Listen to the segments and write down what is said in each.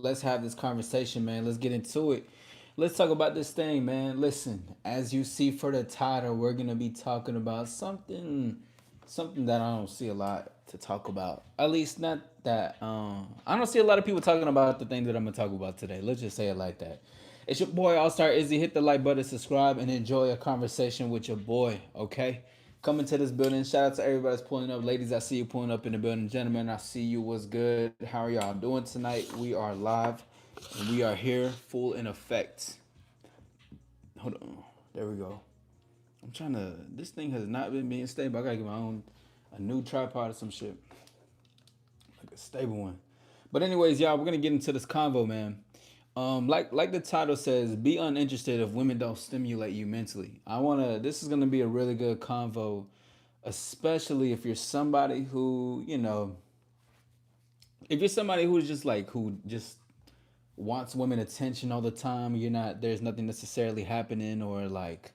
Let's have this conversation, man. Let's get into it. Let's talk about this thing, man. Listen, as you see for the title, we're gonna be talking about something that I don't see a lot to talk about. At least not that I don't see a lot of people talking about the thing that I'm gonna talk about today. Let's just say it like that. It's your boy All Star Izzy. Hit the like button, subscribe, and enjoy a conversation with your boy. Okay, coming to this building. Shout out to everybody that's pulling up. Ladies, I see you pulling up in the building. Gentlemen, I see you. What's good? How are y'all doing tonight? We are live and we are here full in effect. Hold on. There we go. I'm trying to. This thing has not been being stable. I gotta get my own a new tripod or some shit, like a stable one. But anyways, y'all, we're gonna get into this convo, man. Like the title says, be uninterested if women don't stimulate you mentally. I wanna. This is gonna be a really good convo, especially if you're somebody who if you're somebody who's just like who just wants women attention all the time. You're not. There's nothing necessarily happening, or like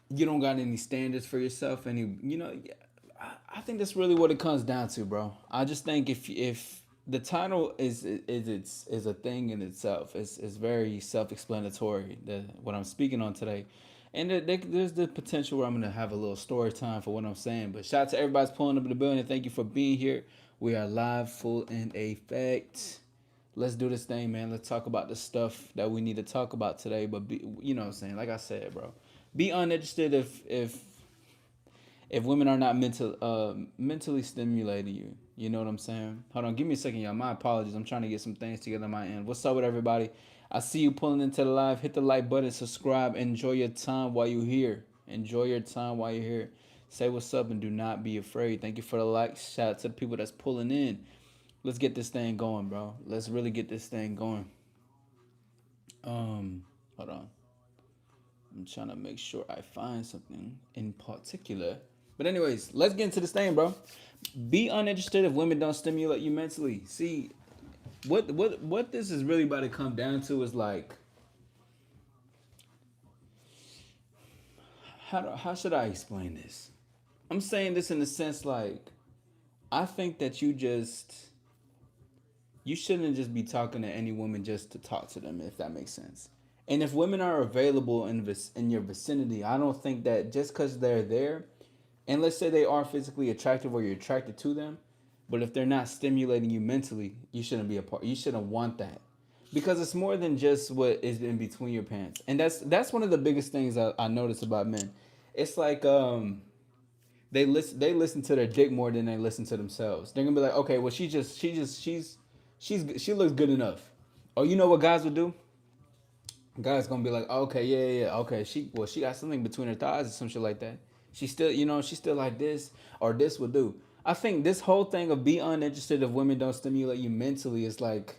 you don't got any standards for yourself. I think that's really what it comes down to, bro. I just think if the title is a thing in itself, it's very self-explanatory. What I'm speaking on today, and there's the potential where I'm gonna have a little story time for what I'm saying. But shout out to everybody's pulling up in the building. Thank you for being here. We are live, full in effect. Let's do this thing, man. Let's talk about the stuff that we need to talk about today. But you know what I'm saying? Like I said, bro, be uninterested if women are not mentally stimulating you. You know what I'm saying? Hold on, give me a second, y'all. My apologies. I'm trying to get some things together on my end. What's up with everybody? I see you pulling into the live. Hit the like button, subscribe, enjoy your time while you're here. Enjoy your time while you're here. Say what's up and do not be afraid. Thank you for the likes. Shout out to the people that's pulling in. Let's get this thing going, bro. Let's really get this thing going. Hold on. I'm trying to make sure I find something in particular. But anyways, let's get into this thing, bro. Be uninterested if women don't stimulate you mentally. See, what this is really about to come down to is like how should I explain this? I'm saying this in the sense like I think that you shouldn't just be talking to any woman just to talk to them, if that makes sense. And if women are available in your vicinity, I don't think that just because they're there, and let's say they are physically attractive or you're attracted to them, but if they're not stimulating you mentally, you shouldn't be a part. You shouldn't want that because it's more than just what is in between your pants, and that's one of the biggest things I notice about men. It's like they listen to their dick more than they listen to themselves. They're gonna be like, okay, well she looks good enough. Oh, you know what guys would do? Guys gonna be like, okay, yeah, okay. She got something between her thighs or some shit like that. She still, she's still like this or this would do. I think this whole thing of be uninterested if women don't stimulate you mentally is like,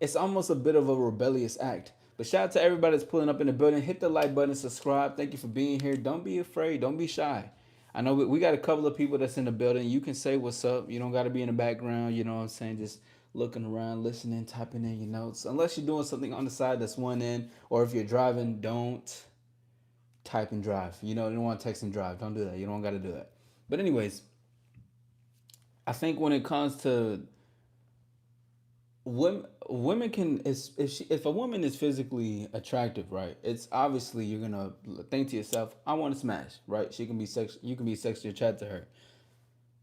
it's almost a bit of a rebellious act. But shout out to everybody that's pulling up in the building. Hit the like button, subscribe. Thank you for being here. Don't be afraid. Don't be shy. I know we got a couple of people that's in the building. You can say what's up. You don't got to be in the background. You know what I'm saying? Just looking around, listening, typing in your notes. Unless you're doing something on the side that's one in, or if you're driving, don't type and drive. You don't want to text and drive. Don't do that. You don't got to do that. But anyways, I think when it comes to women can if a woman is physically attractive, right? It's obviously you're gonna think to yourself, I want to smash, right? She can be sex. You can be sexually attracted to her.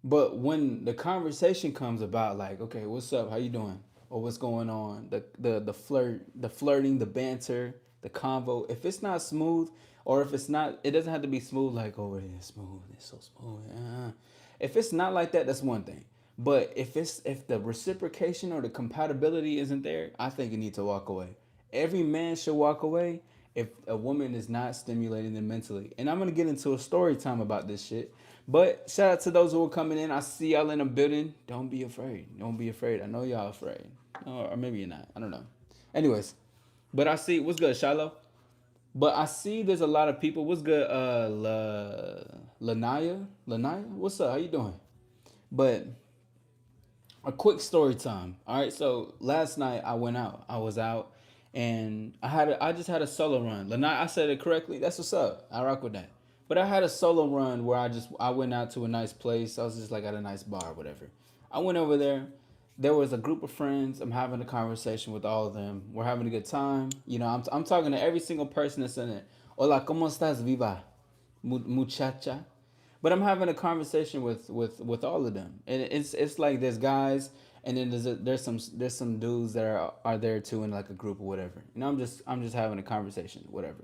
But when the conversation comes about, like, okay, what's up? How you doing? Or what's going on? The flirting, the banter, the convo. If it's not smooth, or if it's not, it doesn't have to be smooth. Like, oh, it's smooth. It's so smooth. If it's not like that, that's one thing. But if the reciprocation or the compatibility isn't there, I think you need to walk away. Every man should walk away if a woman is not stimulating them mentally. And I'm gonna get into a story time about this shit. But shout out to those who are coming in. I see y'all in the building. Don't be afraid. Don't be afraid. I know y'all afraid. Or maybe you're not. I don't know. Anyways, but I see what's good, Shiloh. But I see there's a lot of people. What's good, Lanaya? Lanaya? What's up? How you doing? But a quick story time. All right, so last night I went out. I was out, and I just had a solo run. Lanai, I said it correctly. That's what's up. I rock with that. But I had a solo run where I went out to a nice place. I was just like at a nice bar or whatever. I went over there, there was a group of friends. I'm having a conversation with all of them. We're having a good time. You know, I'm talking to every single person that's in it. Hola, ¿cómo estás, viva? Muchacha. But I'm having a conversation with all of them, and it's like there's guys, and then there's some dudes that are there too in like a group or whatever. And I'm just having a conversation, whatever.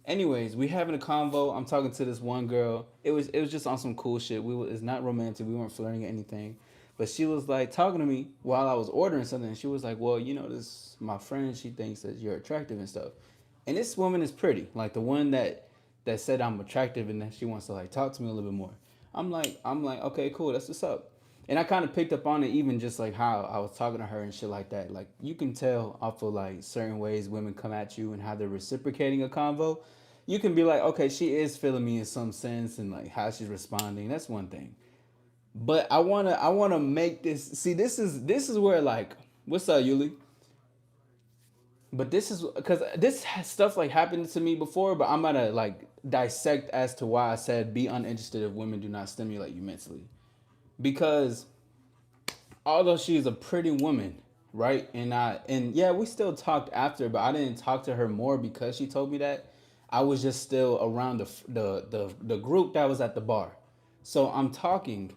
Anyways, we having a convo. I'm talking to this one girl. It was just on some cool shit. It's not romantic. We weren't flirting or anything. But she was like talking to me while I was ordering something. And she was like, "Well, you know, this my friend. She thinks that you're attractive and stuff." And this woman is pretty, like the one that said I'm attractive and that she wants to like talk to me a little bit more. I'm like, okay, cool. That's what's up. And I kind of picked up on it, even just like how I was talking to her and shit like that. Like you can tell off of like certain ways women come at you and how they're reciprocating a convo. You can be like, okay, she is feeling me in some sense, and like how she's responding. That's one thing. But I wanna make this. See, this is where like, what's up, Yuli? But this is because stuff like happened to me before. But I'm gonna like dissect as to why I said be uninterested if women do not stimulate you mentally. Because although she's a pretty woman, right? And yeah, we still talked after, but I didn't talk to her more because she told me that. I was just still around the group that was at the bar. So I'm talking,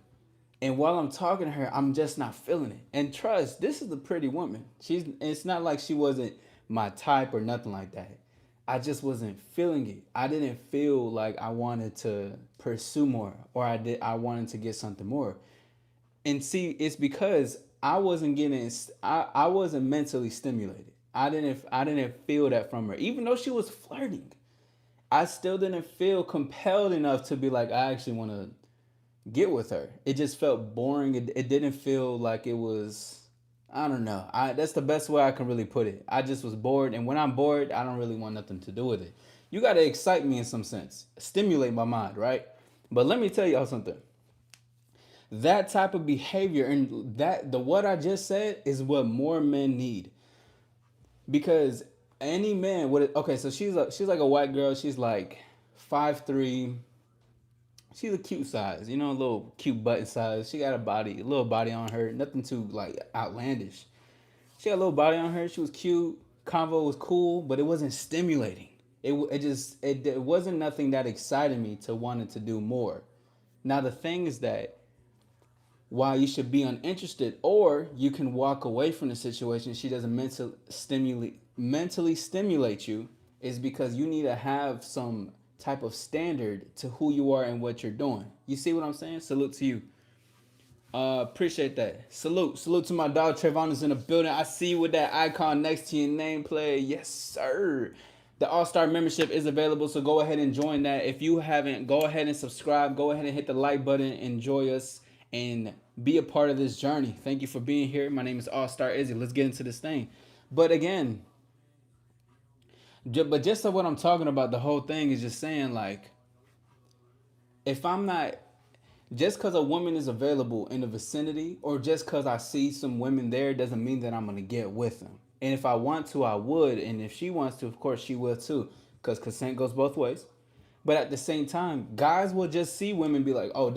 and while I'm talking to her, I'm just not feeling it. And trust, this is a pretty woman. It's not like she wasn't my type or nothing like that. I just wasn't feeling it. I didn't feel like I wanted to pursue more, or I wanted to get something more. And see, it's because I wasn't mentally stimulated. I didn't feel that from her. Even though she was flirting, I still didn't feel compelled enough to be like, I actually want to get with her. It just felt boring. It didn't feel like it was. I don't know. That's the best way I can really put it. I just was bored, and when I'm bored, I don't really want nothing to do with it. You got to excite me in some sense, stimulate my mind, right? But let me tell y'all something. That type of behavior and that the what I just said is what more men need, because any man would. Okay, so she's like a white girl. She's like 5'3". She's a cute size, a little cute button size. She got a little body on her, nothing too like outlandish. She got a little body on her. She was cute. Convo was cool, but it wasn't stimulating. It wasn't nothing that excited me to wanted to do more. Now the thing is that while you should be uninterested, or you can walk away from the situation, she doesn't mentally stimulate you, is because you need to have some type of standard to who you are and what you're doing. You see what I'm saying? Salute to you. Appreciate that. Salute to my dog Trayvon is in the building. I see you with that icon next to your nameplate. Yes, sir. The All Star membership is available, so go ahead and join that. If you haven't, go ahead and subscribe. Go ahead and hit the like button. Enjoy us and be a part of this journey. Thank you for being here. My name is All Star Izzy. Let's get into this thing. But again, but just so what I'm talking about, the whole thing is just saying like, if I'm not just because a woman is available in the vicinity, or just because I see some women there, doesn't mean that I'm gonna get with them. And if I want to, I would. And if she wants to, of course she will too, because consent goes both ways. But at the same time, guys will just see women be like, "Oh,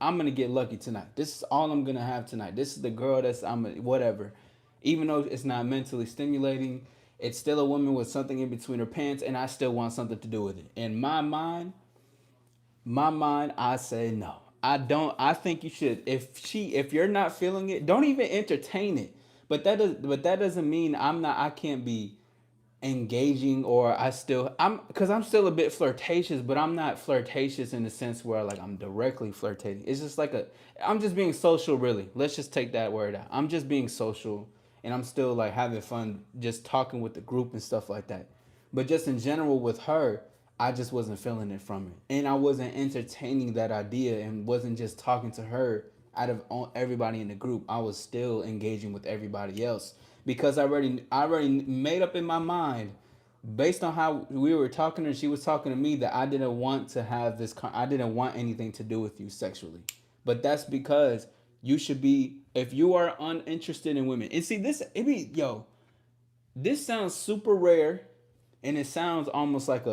I'm gonna get lucky tonight. This is all I'm gonna have tonight. This is the girl that's I'm whatever." Even though it's not mentally stimulating, it's still a woman with something in between her pants, and I still want something to do with it. In my mind, I say no. I don't. I think you should. If you're not feeling it, don't even entertain it. But that doesn't mean I'm not. I can't be engaging, or because I'm still a bit flirtatious, but I'm not flirtatious in the sense where like I'm directly flirtating. It's just like I'm just being social, really. Let's just take that word out. I'm just being social, and I'm still like having fun, just talking with the group and stuff like that. But just in general with her, I just wasn't feeling it from it, and I wasn't entertaining that idea, and wasn't just talking to her out of everybody in the group. I was still engaging with everybody else, because I already made up in my mind, based on how we were talking and she was talking to me, that I didn't want to have this. I didn't want anything to do with you sexually. But that's because you should be, if you are uninterested in women. And see, this sounds super rare, and it sounds almost it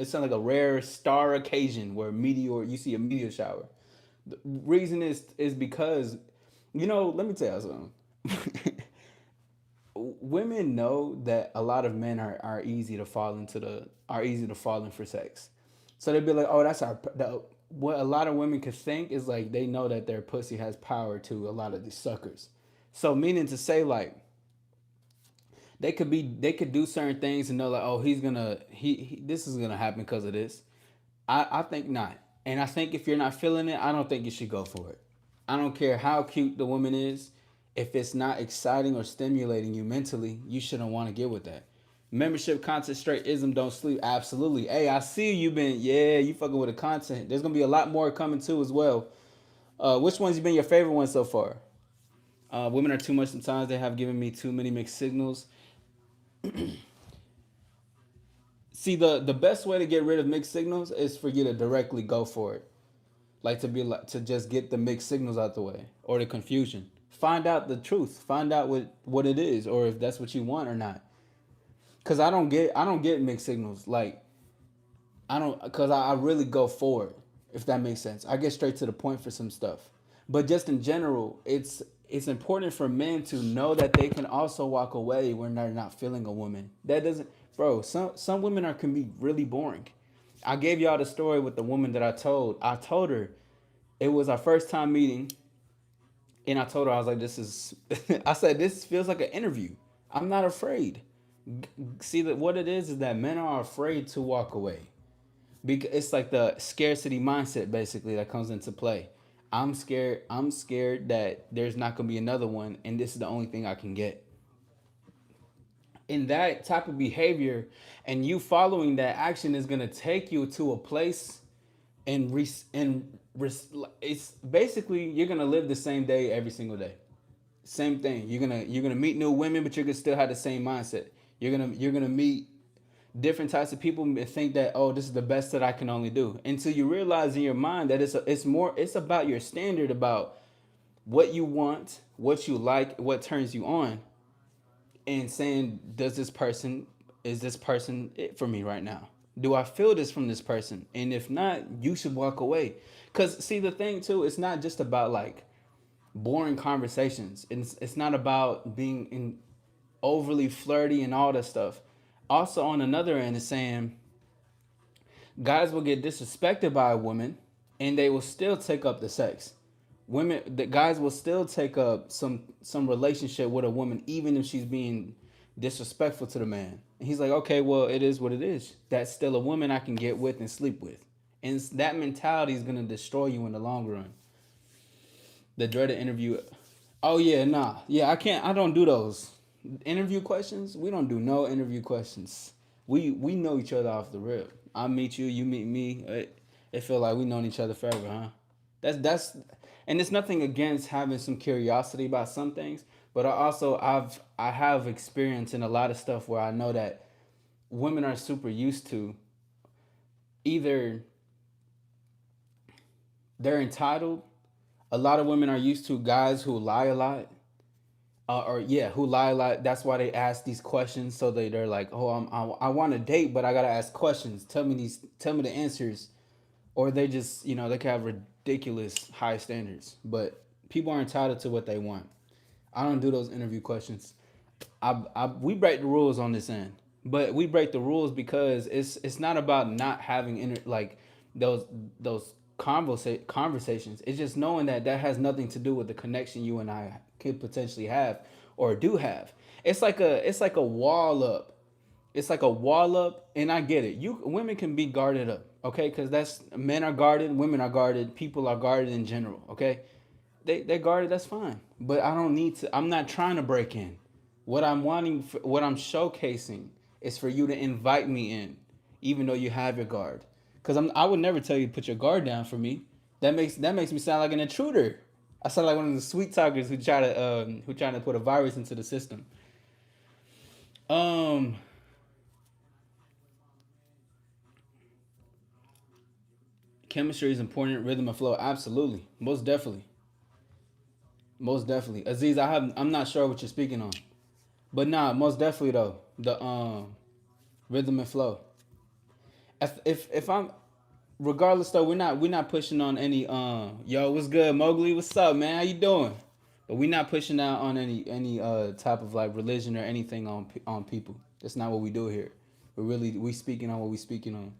sounds like a rare star occasion where you see a meteor shower. The reason is because, let me tell you something. Women know that a lot of men are easy to fall into the are easy to fall in for sex. So they'd be like, oh, that's our what a lot of women could think is like they know that their pussy has power to a lot of these suckers. So meaning to say like they could do certain things and know like, oh, he's gonna he this is gonna happen because of this. I think not. And I think if you're not feeling it, I don't think you should go for it. I don't care how cute the woman is. If it's not exciting or stimulating you mentally, you shouldn't want to get with that. Membership content straight ism don't sleep. Absolutely. Hey, I see you been you fucking with the content. There's gonna be a lot more coming too as well. Which one's been your favorite one so far? Women are too much sometimes. They have given me too many mixed signals. See, the best way to get rid of mixed signals is for you to directly go for it. Like to just get the mixed signals out the way or the confusion. Find out the truth. Find out what it is or if that's what you want or not. Cause I don't get mixed signals. Like I don't cause I really go for it, if that makes sense. I get straight to the point for some stuff. But just in general, it's important for men to know that they can also walk away when they're not feeling a woman. That doesn't bro, some women are can be really boring. I gave y'all the story with the woman that I told. I told her it was our first time meeting, and I told her I was like, "This is," I said, "This feels like an interview. I'm not afraid." See that what it is that men are afraid to walk away because it's like the scarcity mindset basically that comes into play. I'm scared. I'm scared that there's not gonna be another one, and this is the only thing I can get. In that type of behavior, and you following that action is gonna take you to a place and it's basically you're gonna live the same day every single day. Same thing. You're gonna meet new women, but you're gonna still have the same mindset. You're gonna meet different types of people and think that oh this is the best that I can only do until you realize in your mind that it's about your standard about what you want, what you like, what turns you on, and saying does this person is this person it for me right now? Do I feel this from this person? And if not, you should walk away. Cause see the thing too, it's not just about like boring conversations. It's not about being in overly flirty and all that stuff. Also on another end is saying guys will get disrespected by a woman and they will still take up the sex. The guys will still take up some relationship with a woman even if she's being disrespectful to the man. And he's like, okay, well, it is what it is. That's still a woman I can get with and sleep with. And that mentality is gonna destroy you in the long run. The dreaded interview. Oh yeah, nah, yeah, I can't. I don't do those interview questions. We don't do no interview questions. We know each other off the rip. I meet you, you meet me. It feel like we known each other forever, huh? That's and it's nothing against having some curiosity about some things, but I have experience in a lot of stuff where I know that women are super used to either they're entitled. A lot of women are used to guys who lie a lot, or yeah, who lie a lot. That's why they ask these questions. So they're like, oh, I want to date, but I gotta ask questions. Tell me the answers, or they just they can have ridiculous high standards. But people are entitled to what they want. I don't do those interview questions. We break the rules on this end, but we break the rules because it's not about not having like those conversations. It's just knowing that that has nothing to do with the connection you and I could potentially have or do have. It's like a wall up. It's like a wall up, and I get it. You women can be guarded up, okay? Because that's men are guarded, women are guarded, people are guarded in general, okay? They're guarded. That's fine, but I don't need to. I'm not trying to break in. What I'm showcasing is for you to invite me in, even though you have your guard. Because I would never tell you to put your guard down for me. That makes me sound like an intruder. I sound like one of the sweet talkers who trying to put a virus into the system. Um, Chemistry is important. Rhythm and flow, absolutely, most definitely, most definitely. Aziz, I'm not sure what you're speaking on, but nah, most definitely though the rhythm and flow. If I'm regardless though, we're not pushing on any yo, what's good, Mowgli? What's up, man? How you doing? But we not pushing out on any type of like religion or anything on people. That's not what we do here. We speaking on what we speaking on.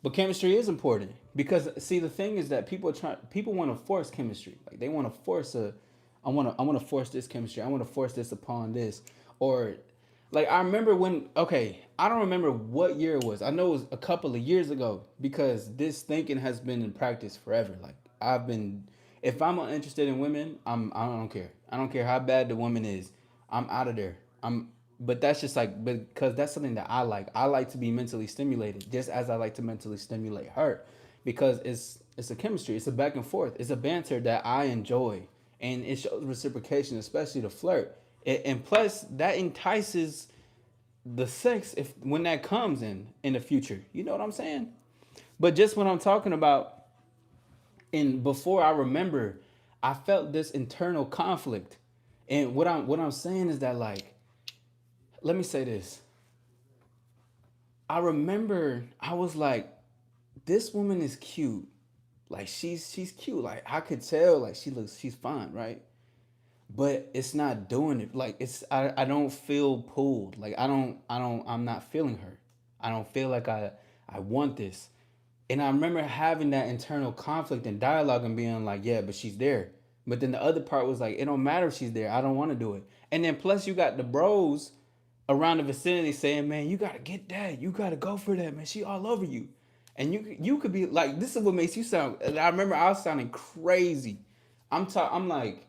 But chemistry is important because see the thing is that people want to force chemistry. Like they want to force a I want to force this chemistry. I want to force this upon this or like I remember when okay, I don't remember what year it was. I know it was a couple of years ago because this thinking has been in practice forever. Like I've been if I'm interested in women, I don't care. I don't care how bad the woman is. I'm out of there. But that's just like because that's something that I like. I like to be mentally stimulated just as I like to mentally stimulate her because it's a chemistry. It's a back and forth. It's a banter that I enjoy and it shows reciprocation, especially the flirt. And plus that entices the sex if when that comes in the future. You know what I'm saying? But just what I'm talking about and before I remember, I felt this internal conflict. And what I'm saying is that like, let me say this. I remember I was like, this woman is cute. Like she's cute. Like I could tell like she's fine, right? But it's not doing it. Like I don't feel pulled. Like I'm not feeling her. I don't feel like I want this. And I remember having that internal conflict and dialogue and being like, yeah, but she's there. But then the other part was like, it don't matter if she's there. I don't want to do it. And then plus you got the bros around the vicinity saying, man, you gotta get that. You gotta go for that, man. She all over you. And you could be like, this is what makes you sound. I remember I was sounding crazy. I'm like,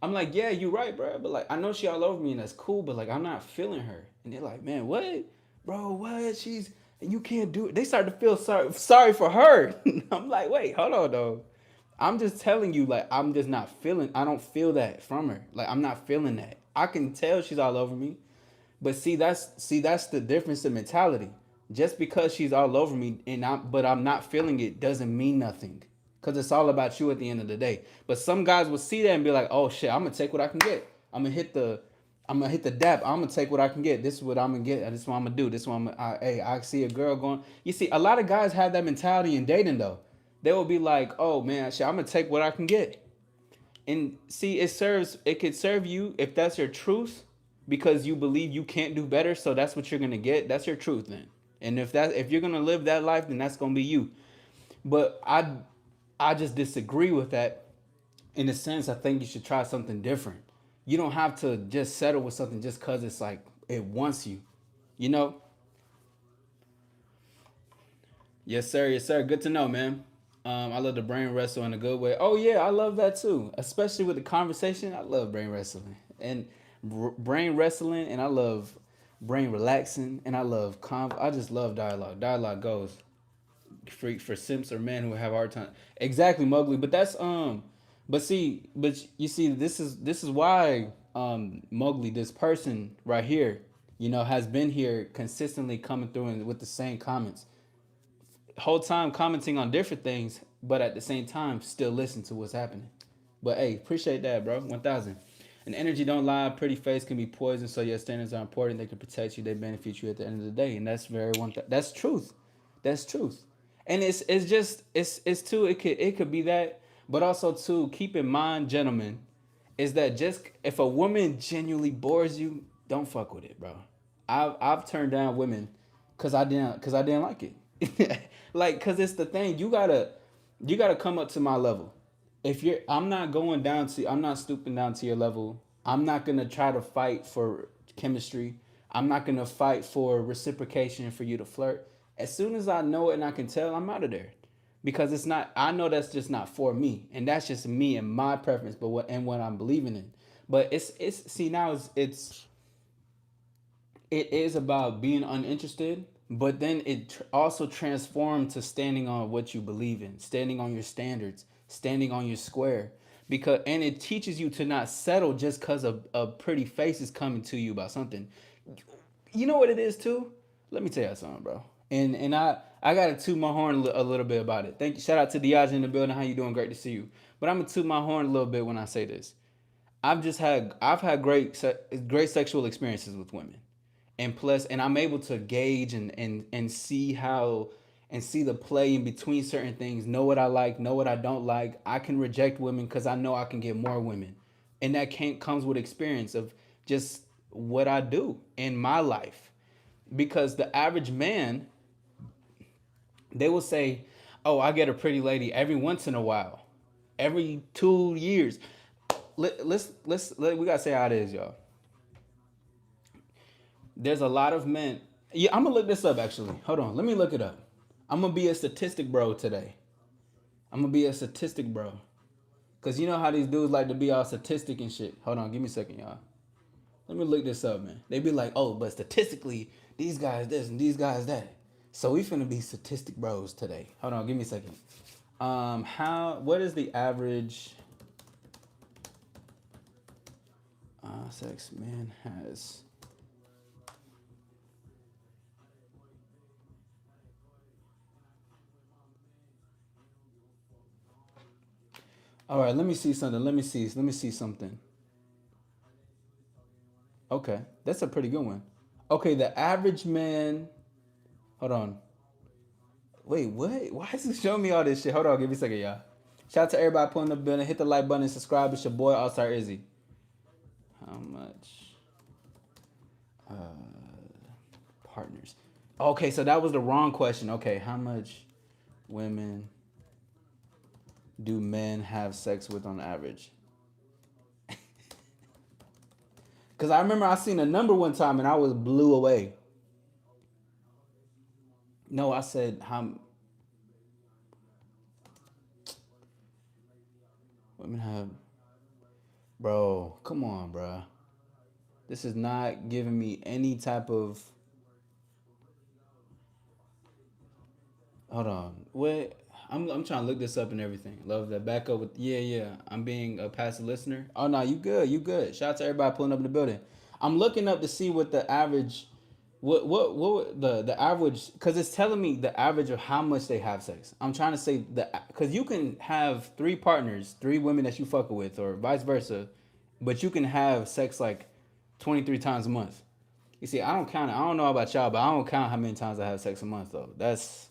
yeah, you're right, bro. But like, I know she all over me and that's cool, but like, I'm not feeling her. And they're like, man, what, bro? What? She's you can't do it. They start to feel sorry for her. I'm like, wait, hold on, though. I'm just telling you, like, I'm just not feeling. I don't feel that from her. Like, I'm not feeling that. I can tell she's all over me, but see that's the difference in mentality. Just because she's all over me but I'm not feeling it doesn't mean nothing. Cause it's all about you at the end of the day. But some guys will see that and be like, "Oh shit, I'm gonna take what I can get. I'm gonna hit the dap. I'm gonna take what I can get. This is what I'm gonna get. This is what I'm gonna do. This is what hey, I see a girl going. You see, a lot of guys have that mentality in dating though. They will be like, "Oh man, shit, I'm gonna take what I can get." And see, it could serve you if that's your truth because you believe you can't do better, so that's what you're gonna get. That's your truth then. And if you're gonna live that life, then that's gonna be you. But I just disagree with that. In a sense, I think you should try something different. You don't have to just settle with something just because it's like it wants you. You know? Yes, sir. Yes, sir. Good to know, man. I love the brain wrestle in a good way. Oh yeah, I love that too. Especially with the conversation, I love brain wrestling and brain wrestling, and I love brain relaxing, and I love I just love dialogue. Dialogue goes for simps or men who have a hard time. Exactly, Mowgli. But you see, this is why Mowgli, this person right here, has been here consistently coming through and with the same comments whole time commenting on different things, but at the same time still listen to what's happening. But hey, appreciate that, bro. 1,000. And energy don't lie. Pretty face can be poison. So your standards are important. They can protect you. They benefit you at the end of the day. And that's very one. That's truth. That's truth. And it's just it's too. It could be that, but also too. Keep in mind, gentlemen, is that just if a woman genuinely bores you, don't fuck with it, bro. I've turned down women because I didn't like it. Like, cause it's the thing you gotta come up to my level. If you're, I'm not stooping down to your level. I'm not gonna try to fight for chemistry. I'm not gonna fight for reciprocation for you to flirt. As soon as I know it and I can tell, I'm out of there because it's not. I know that's just not for me, and that's just me and my preference. But what I'm believing in. But it's see now it is about being uninterested, but then also transformed to standing on what you believe in, standing on your standards, standing on your square. Because and it teaches you to not settle just because a pretty face is coming to you about something. You know what it is too? Let me tell you something, bro. And I gotta toot my horn a little bit about it. Thank you. Shout out to Diage in the building. How you doing? Great to see you. But I'm gonna toot my horn a little bit when I say this. I've had great sexual experiences with women, and plus, and I'm able to gauge and see how and see the play in between certain things. Know what I like, know what I don't like. I can reject women because I know I can get more women, and that can't comes with experience of just what I do in my life. Because the average man, they will say, "Oh, I get a pretty lady every once in a while, every 2 years." We gotta say how it is, y'all. There's a lot of men. Yeah, I'm gonna look this up actually. Hold on, let me look it up. I'm gonna be a statistic bro today. I'm gonna be a statistic bro. Cause you know how these dudes like to be all statistic and shit. Hold on, give me a second, y'all. Let me look this up, man. They be like, oh, but statistically, these guys this and these guys that. So we finna be statistic bros today. Hold on, give me a second. What is the average sex man has? All right, let me see something. Let me see something. Okay, that's a pretty good one. Okay, the average man. Hold on. Wait, what? Why is it showing me all this shit? Hold on, give me a second, y'all. Shout out to everybody pulling the building. Hit the like button and subscribe. It's your boy All Star Izzy. How much partners? Okay, so that was the wrong question. Okay, how much women do men have sex with on average? Because I remember I seen a number one time and I was blew away. No, I said how women have. Bro, come on, bro. This is not giving me any type of. Hold on. What? I'm trying to look this up and everything. Love that. Back up with. Yeah, yeah. I'm being a passive listener. Oh, no, you good. You good. Shout out to everybody pulling up in the building. I'm looking up to see what the average. What the average, because it's telling me the average of how much they have sex. I'm trying to say because you can have three partners, three women that you fucking with, or vice versa, but you can have sex like 23 times a month. You see, I don't count it. I don't know about y'all, but I don't count how many times I have sex a month though. That's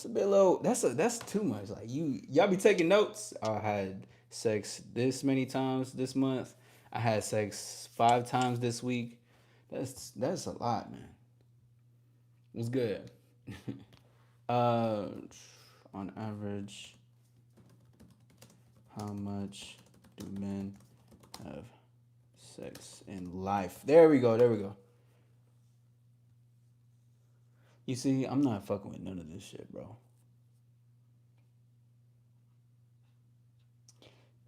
a bit low. That's too much. Like y'all be taking notes. I had sex this many times this month. I had sex 5 times this week. That's a lot, man. It's good. uh, on average, how much do men have sex in life? There we go. There we go. You see, I'm not fucking with none of this shit, bro.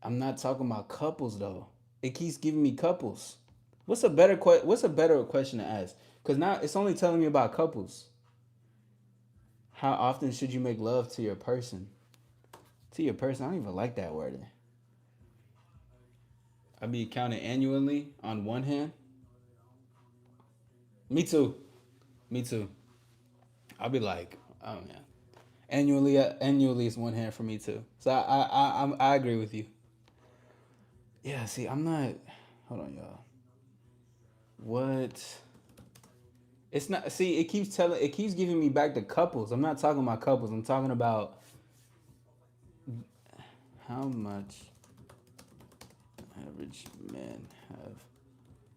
I'm not talking about couples though. It keeps giving me couples. What's a better question to ask? Cuz now it's only telling me about couples. How often should you make love to your person? To your person, I don't even like that word. I be counting annually on one hand. Me too. Me too. I'll be like, oh yeah. Annually is one hand for me too. So I agree with you. Yeah, see, I'm not. Hold on, y'all. What? It's not. See, it keeps giving me back to couples. I'm not talking about couples. I'm talking about how much average men have.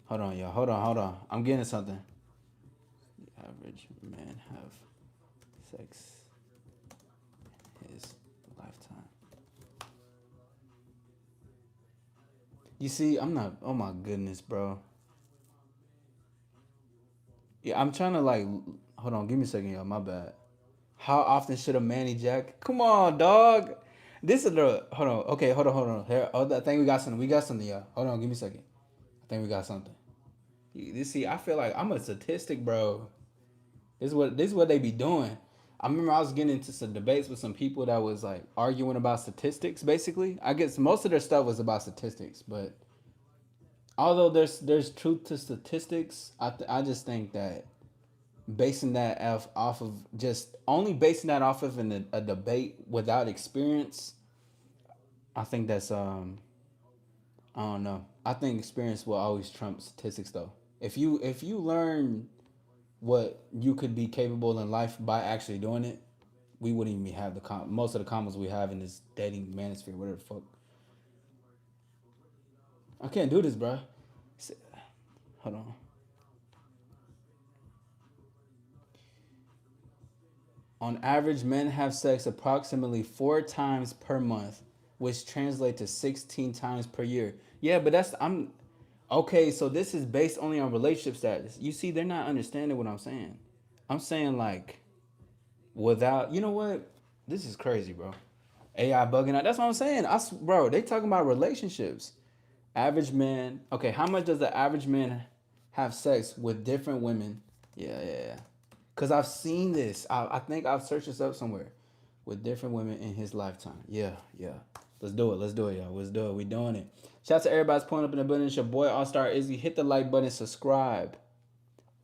Hold on, y'all. Hold on. I'm getting something. The average man have sex his lifetime. You see, I'm not. Oh my goodness, bro. Yeah, I'm trying to like. Hold on, give me a second, y'all. My bad. How often should a man eject? Come on, dog. This is the. Hold on. Okay, hold on. Here, I think we got something. We got something, y'all. Hold on, give me a second. I think we got something. You see, I feel like I'm a statistic, bro. This is what they be doing. I remember I was getting into some debates with some people that was like arguing about statistics. Basically, I guess most of their stuff was about statistics, but although there's truth to statistics, I just think that basing that off of just only basing that off of a debate without experience, I think that's I don't know. I think experience will always trump statistics though. If you learn what you could be capable in life by actually doing it, we wouldn't even have most of the comments we have in this dating manosphere, whatever the fuck. I can't do this, bro. Hold on. On average, men have sex approximately 4 times per month, which translates to 16 times per year. Yeah, but that's I'm okay. So this is based only on relationship status. You see, they're not understanding what I'm saying. I'm saying like without. You know what? This is crazy, bro. AI bugging out. That's what I'm saying. Bro, they talking about relationships. Average man. Okay, how much does the average man have sex with different women? Yeah, yeah, yeah. Cause I've seen this. I think I've searched this up somewhere with different women in his lifetime. Yeah, yeah. Let's do it. Let's do it, y'all. Let's do it. We doing it. Shout out to everybody's pulling up in the building. It's your boy All Star Izzy. Hit the like button, subscribe.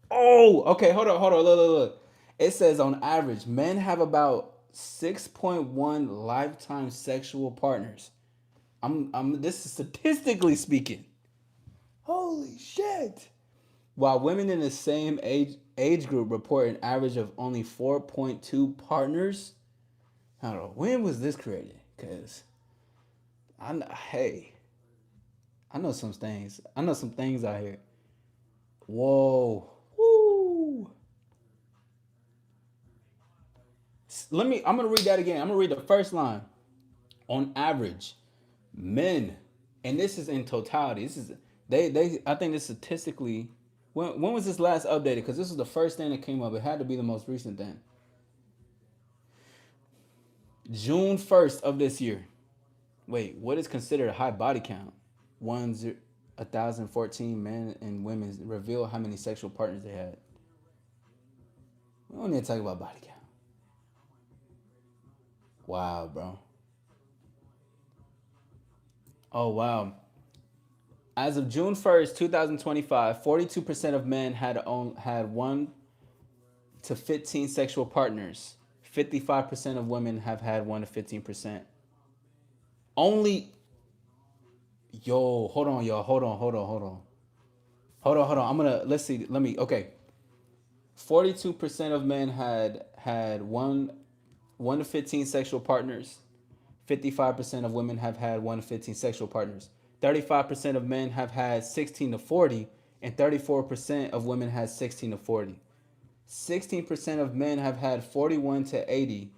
Oh, okay. Hold on, hold on. Look, look, look. It says on average, men have about 6.1 lifetime sexual partners. This is statistically speaking. Holy shit. While women in the same age group report an average of only 4.2 partners. I don't know. When was this created? Cause hey, I know some things. I know some things out here. Whoa. Woo. I'm gonna read that again. I'm gonna read the first line. On average, men, and this is in totality. This is they I think this statistically when was this last updated? Because this is the first thing that came up. It had to be the most recent thing. June 1st of this year. Wait, what is considered a high body count? 1,014 men and women reveal how many sexual partners they had. We don't need to talk about body count. Wow, bro. Oh, wow. As of June 1st, 2025, 42% of men had 1 to 15 sexual partners. 55% of women have had 1 to 15%. Only, yo, hold on, y'all. Hold on, hold on, hold on. Hold on. Let's see. Okay. 42% of men had 1 to 15 sexual partners. 55% of women have had 1 to 15 sexual partners. 35% of men have had 16 to 40, and 34% of women had 16 to 40. 16% of men have had 41 to 80,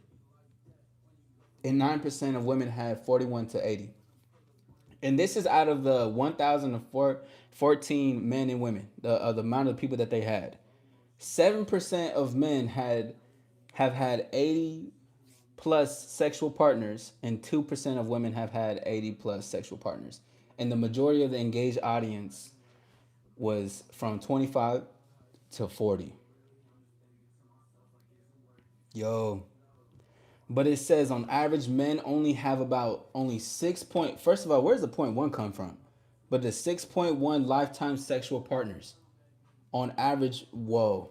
and 9% of women had 41 to 80. And this is out of the 1,014 men and women, the amount of people that they had. 7% of men have had 80 plus sexual partners, and 2% of women have had 80 plus sexual partners. And the majority of the engaged audience was from 25 to 40. Yo. But it says on average, men only have about only 6 point. First of all, where's the point one come from? But the 6.1 lifetime sexual partners on average. Whoa.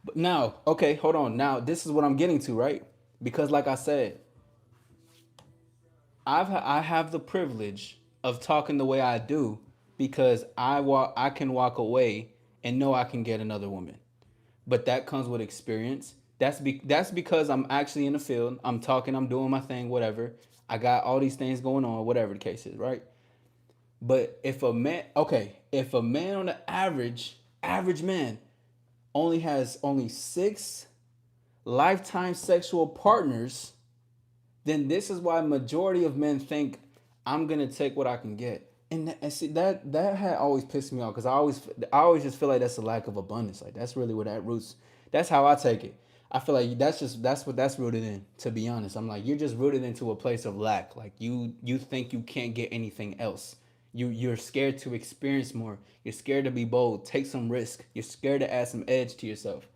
But now, okay, hold on. Now, this is what I'm getting to, right? Because, like I said, I have the privilege of talking the way I do because I can walk away and know I can get another woman. But that comes with experience. That's because I'm actually in the field. I'm talking, I'm doing my thing, whatever. I got all these things going on, whatever the case is, right? But if a man on the average man only 6 lifetime sexual partners, then this is why majority of men think I'm gonna take what I can get. And see that had always pissed me off because I always just feel like that's a lack of abundance. Like that's really where that roots. That's how I take it. I feel like that's what that's rooted in. To be honest, I'm like you're just rooted into a place of lack. Like you think you can't get anything else. You're scared to experience more. You're scared to be bold. Take some risk. You're scared to add some edge to yourself.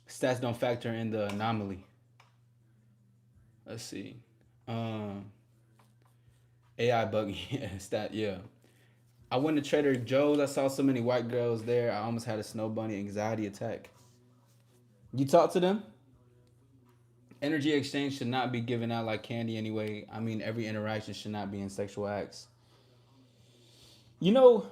Stats don't factor in the anomaly. Let's see. Um, AI buggy stat. Yeah. I went to Trader Joe's. I saw so many white girls there. I almost had a snow bunny anxiety attack. You talk to them? Energy exchange should not be given out like candy anyway. I mean, every interaction should not be in sexual acts. You know,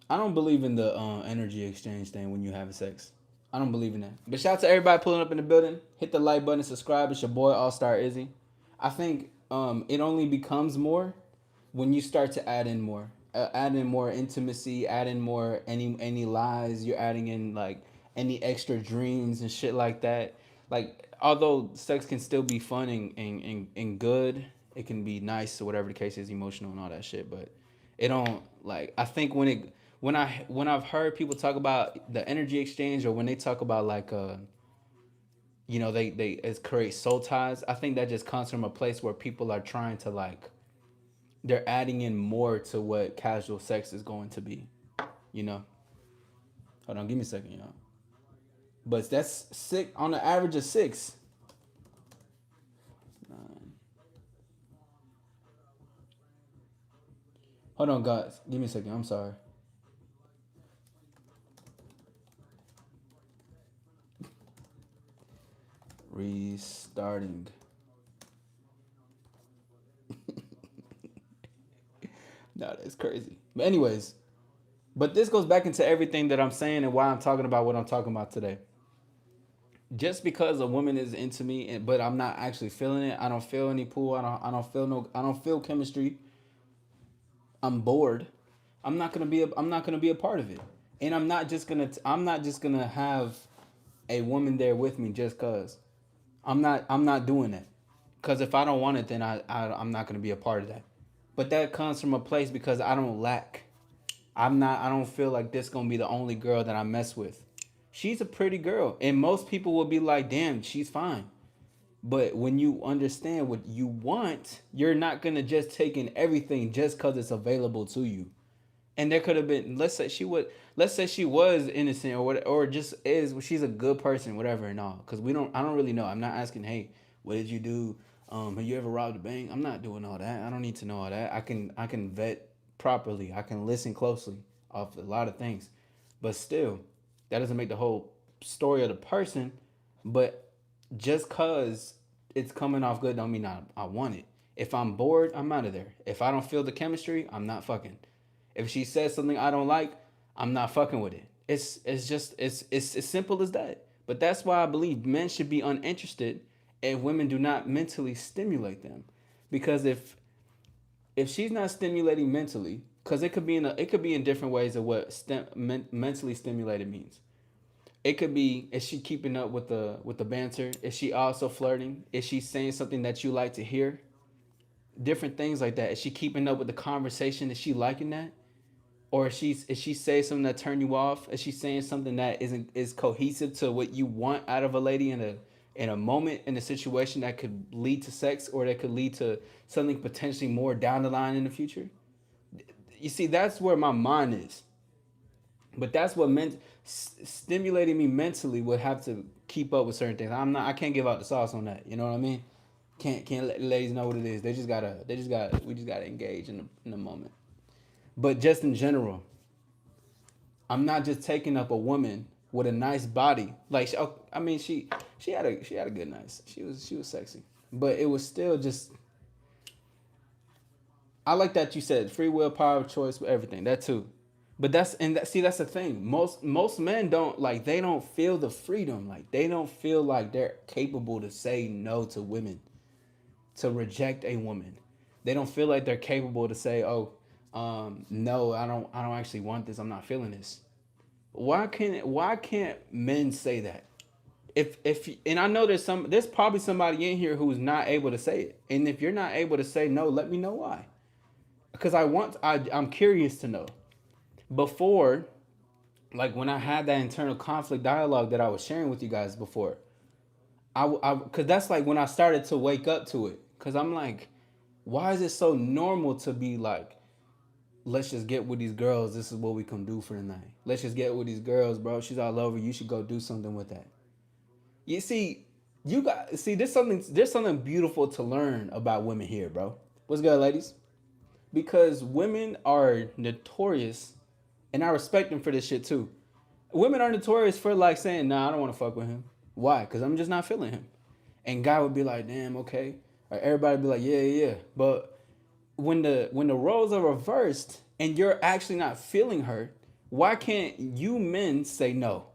I don't believe in the energy exchange thing when you having sex. I don't believe in that. But shout out to everybody pulling up in the building. Hit the like button, subscribe. It's your boy All Star Izzy. I think it only becomes more. when you start to add in more intimacy, add in more any lies, you're adding in like any extra dreams and shit like that. Like although sex can still be fun and good, it can be nice or whatever the case is, emotional and all that shit. But it don't like I think when I've heard people talk about the energy exchange or when they talk about like they it create soul ties. I think that just comes from a place where people are trying to like they're adding in more to what casual sex is going to be. You know. Hold on, give me a second, y'all. But that's six on the average of six. Hold on, guys. Give me a second. I'm sorry. Restarting. No, that's crazy. But anyways, but this goes back into everything that I'm saying and why I'm talking about what I'm talking about today. Just because a woman is into me, but I'm not actually feeling it. I don't feel any pool. I don't feel chemistry. I'm bored. I'm not gonna be a part of it. And I'm not just gonna have a woman there with me just cause. I'm not doing that. Cause if I don't want it, then I'm not gonna be a part of that. But that comes from a place because I don't lack. I don't feel like this gonna be the only girl that I mess with. She's a pretty girl. And most people will be like, damn, she's fine. But when you understand what you want, you're not gonna just take in everything just because it's available to you. And there could have been, let's say she was innocent or what, or just is, she's a good person, whatever and all. Because I don't really know. I'm not asking, hey, what did you do? Have you ever robbed a bank? I'm not doing all that. I don't need to know all that. I can vet properly. I can listen closely off a lot of things, but still, that doesn't make the whole story of the person. But just cause it's coming off good don't mean I want it. If I'm bored, I'm out of there. If I don't feel the chemistry, I'm not fucking. If she says something I don't like, I'm not fucking with it. It's as simple as that. But that's why I believe men should be uninterested if women do not mentally stimulate them. Because if she's not stimulating mentally, because it could be in different ways of what mentally stimulated means. It could be, is she keeping up with the banter? Is she also flirting? Is she saying something that you like to hear? Different things like that. Is she keeping up with the conversation? Is she liking that? Or is she saying something that turn you off? Is she saying something that is cohesive to what you want out of a lady in a moment in a situation that could lead to sex or that could lead to something potentially more down the line in the future? You see, that's where my mind is. But that's what meant stimulating me mentally would have to keep up with certain things. I can't give out the sauce on that. You know what I mean? Can't let the ladies know what it is. We just gotta engage in the moment. But just in general, I'm not just taking up a woman with a nice body. Like I mean, she had a good nice. She was sexy, but it was still just. I like that you said free will, power of choice, everything that too. But that's the thing. Most men don't like they don't feel the freedom. Like they don't feel like they're capable to say no to women, to reject a woman. They don't feel like they're capable to say, "Oh, no, I don't actually want this. I'm not feeling this." Why can't men say that? If and I know there's probably somebody in here who's not able to say it. And if you're not able to say no, let me know why. Because I'm curious to know. Before, like when I had that internal conflict dialogue that I was sharing with you guys before, because that's like when I started to wake up to it. Because I'm like, why is it so normal to be like, let's just get with these girls. This is what we can do for the night. Let's just get with these girls, bro. She's all over. You should go do something with that. You see, there's something beautiful to learn about women here, bro. What's good, ladies? Because women are notorious, and I respect them for this shit too. Women are notorious for like saying, "Nah, I don't want to fuck with him." Why? Because I'm just not feeling him. And guy would be like, "Damn, okay." Or everybody would be like, "Yeah, yeah, yeah." But when the roles are reversed and you're actually not feeling her, why can't you men say no?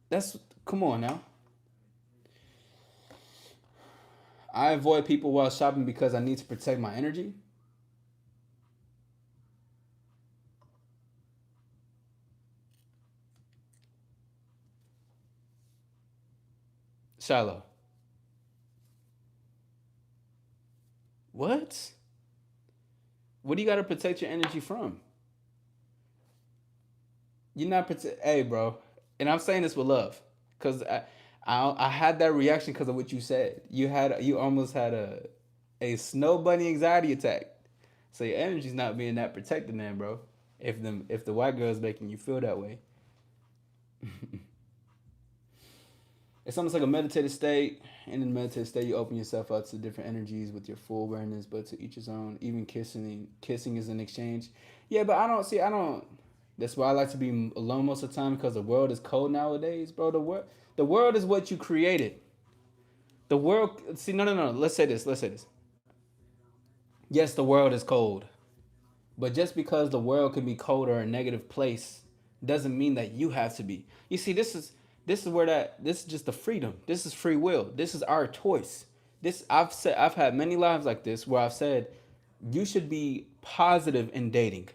That's come on now. I avoid people while shopping because I need to protect my energy. Shiloh. What? What do you got to protect your energy from? You're not protect. Hey, bro, and I'm saying this with love, cause I had that reaction because of what you said. You almost had a snow bunny anxiety attack. So your energy's not being that protected, then, bro. If the white girl is making you feel that way, it's almost like a meditative state. And in the meditative state, you open yourself up to different energies with your full awareness, but to each his own. Even kissing is an exchange. Yeah, but I don't see. I don't. That's why I like to be alone most of the time because the world is cold nowadays, bro. The world is what you created. The world. See, no, no, no. Let's say this. Let's say this. Yes, the world is cold, but just because the world can be cold or a negative place doesn't mean that you have to be. You see, this is where this is just the freedom. This is free will. This is our choice. This I've had many lives like this where I've said you should be positive in dating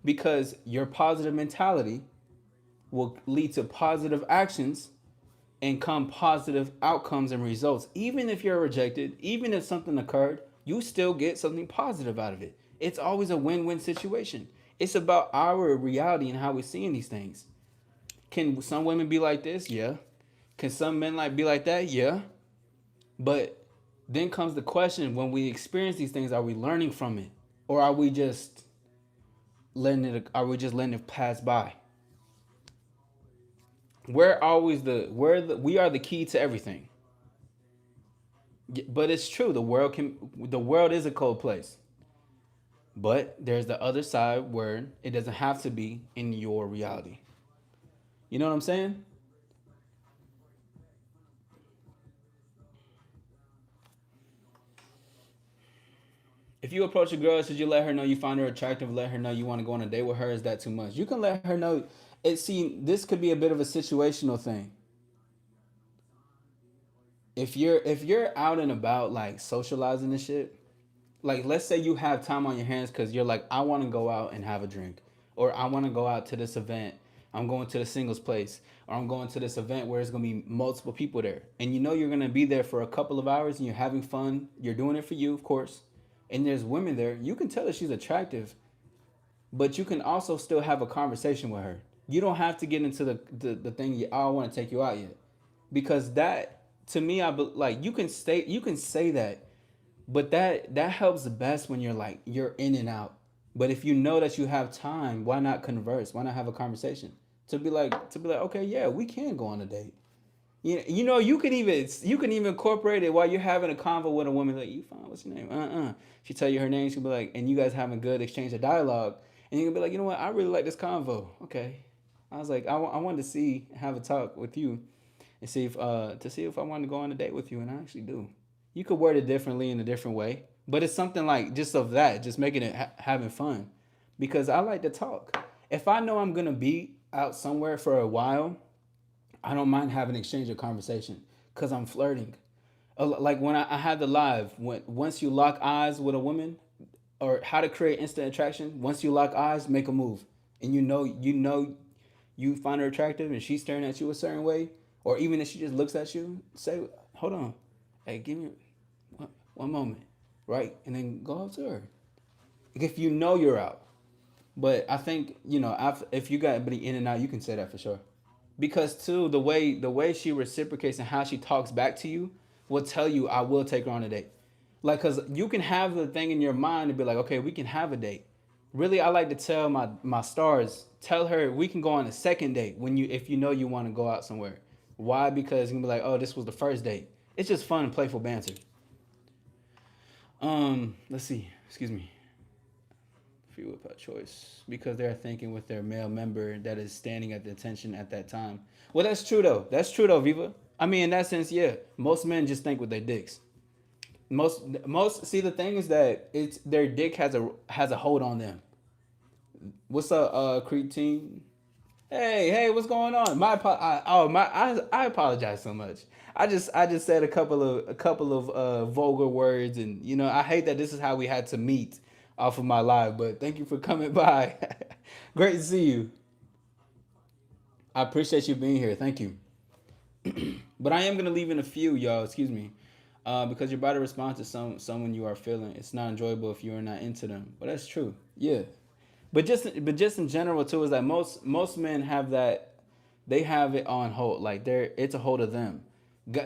because your positive mentality will lead to positive actions and come positive outcomes and results. Even if you're rejected, even if something occurred, you still get something positive out of it. It's always a win-win situation. It's about our reality and how we're seeing these things. Can some women be like this? Yeah. Can some men be like that? Yeah. But then comes the question: when we experience these things, are we learning from it, or are we just letting it? Are we just letting it pass by? We're always we are the key to everything. But it's true. The world is a cold place. But there's the other side where it doesn't have to be in your reality. You know what I'm saying? If you approach a girl, should you let her know you find her attractive? Let her know you want to go on a date with her? Is that too much? You can let her know. See, this could be a bit of a situational thing. If you're out and about like socializing and shit, like let's say you have time on your hands because you're like, I want to go out and have a drink, or I want to go out to this event. I'm going to the singles place, or I'm going to this event where there's gonna be multiple people there, and you know you're gonna be there for a couple of hours and you're having fun. You're doing it for you, of course, and there's women there. You can tell that she's attractive, but you can also still have a conversation with her. You don't have to get into the thing. I want to take you out yet, because that to me, like you can say that, but that helps best when you're in and out. But if you know that you have time, why not converse? Why not have a conversation? To be like, okay, yeah, we can go on a date. You can even incorporate it while you're having a convo with a woman. Like, you fine? What's your name? She tell you her name. She'll be like, and you guys having a good exchange of dialogue. And you can be like, you know what? I really like this convo. Okay. I was like, I wanted to have a talk with you, and see if I wanted to go on a date with you, and I actually do. You could word it differently in a different way, but it's something like just of that, just making it having fun, because I like to talk. If I know I'm gonna be out somewhere for a while, I don't mind having an exchange of conversation because I'm flirting. Like when I had the live, once you lock eyes with a woman, or how to create instant attraction. Once you lock eyes, make a move, and you find her attractive, and she's staring at you a certain way, or even if she just looks at you, say, "Hold on, hey, give me one moment," right, and then go up to her. If you know you're out, but I think if you got anybody in and out, you can say that for sure. Because too, the way she reciprocates and how she talks back to you will tell you I will take her on a date. Like, cause you can have the thing in your mind and be like, okay, we can have a date. Really, I like to tell my stars, tell her we can go on a second date when if you know you want to go out somewhere. Why? Because you can be like, oh, this was the first date. It's just fun and playful banter. Let's see. Excuse me. Free will by choice, because they're thinking with their male member that is standing at the attention at that time. Well, that's true though. That's true though, Viva. I mean, in that sense, yeah. Most men just think with their dicks. Most see, the thing is that it's their dick has a hold on them. What's up, cretin? Hey, what's going on? I apologize so much. I just said a couple of vulgar words, and I hate that this is how we had to meet off of my live. But thank you for coming by. Great to see you. I appreciate you being here. Thank you. But I am gonna leave in a few, y'all. Excuse me, because your body responds to someone you are feeling. It's not enjoyable if you are not into them. But that's true. Yeah. But just in general too is that most men have that, they have it on hold, like it's a hold of them.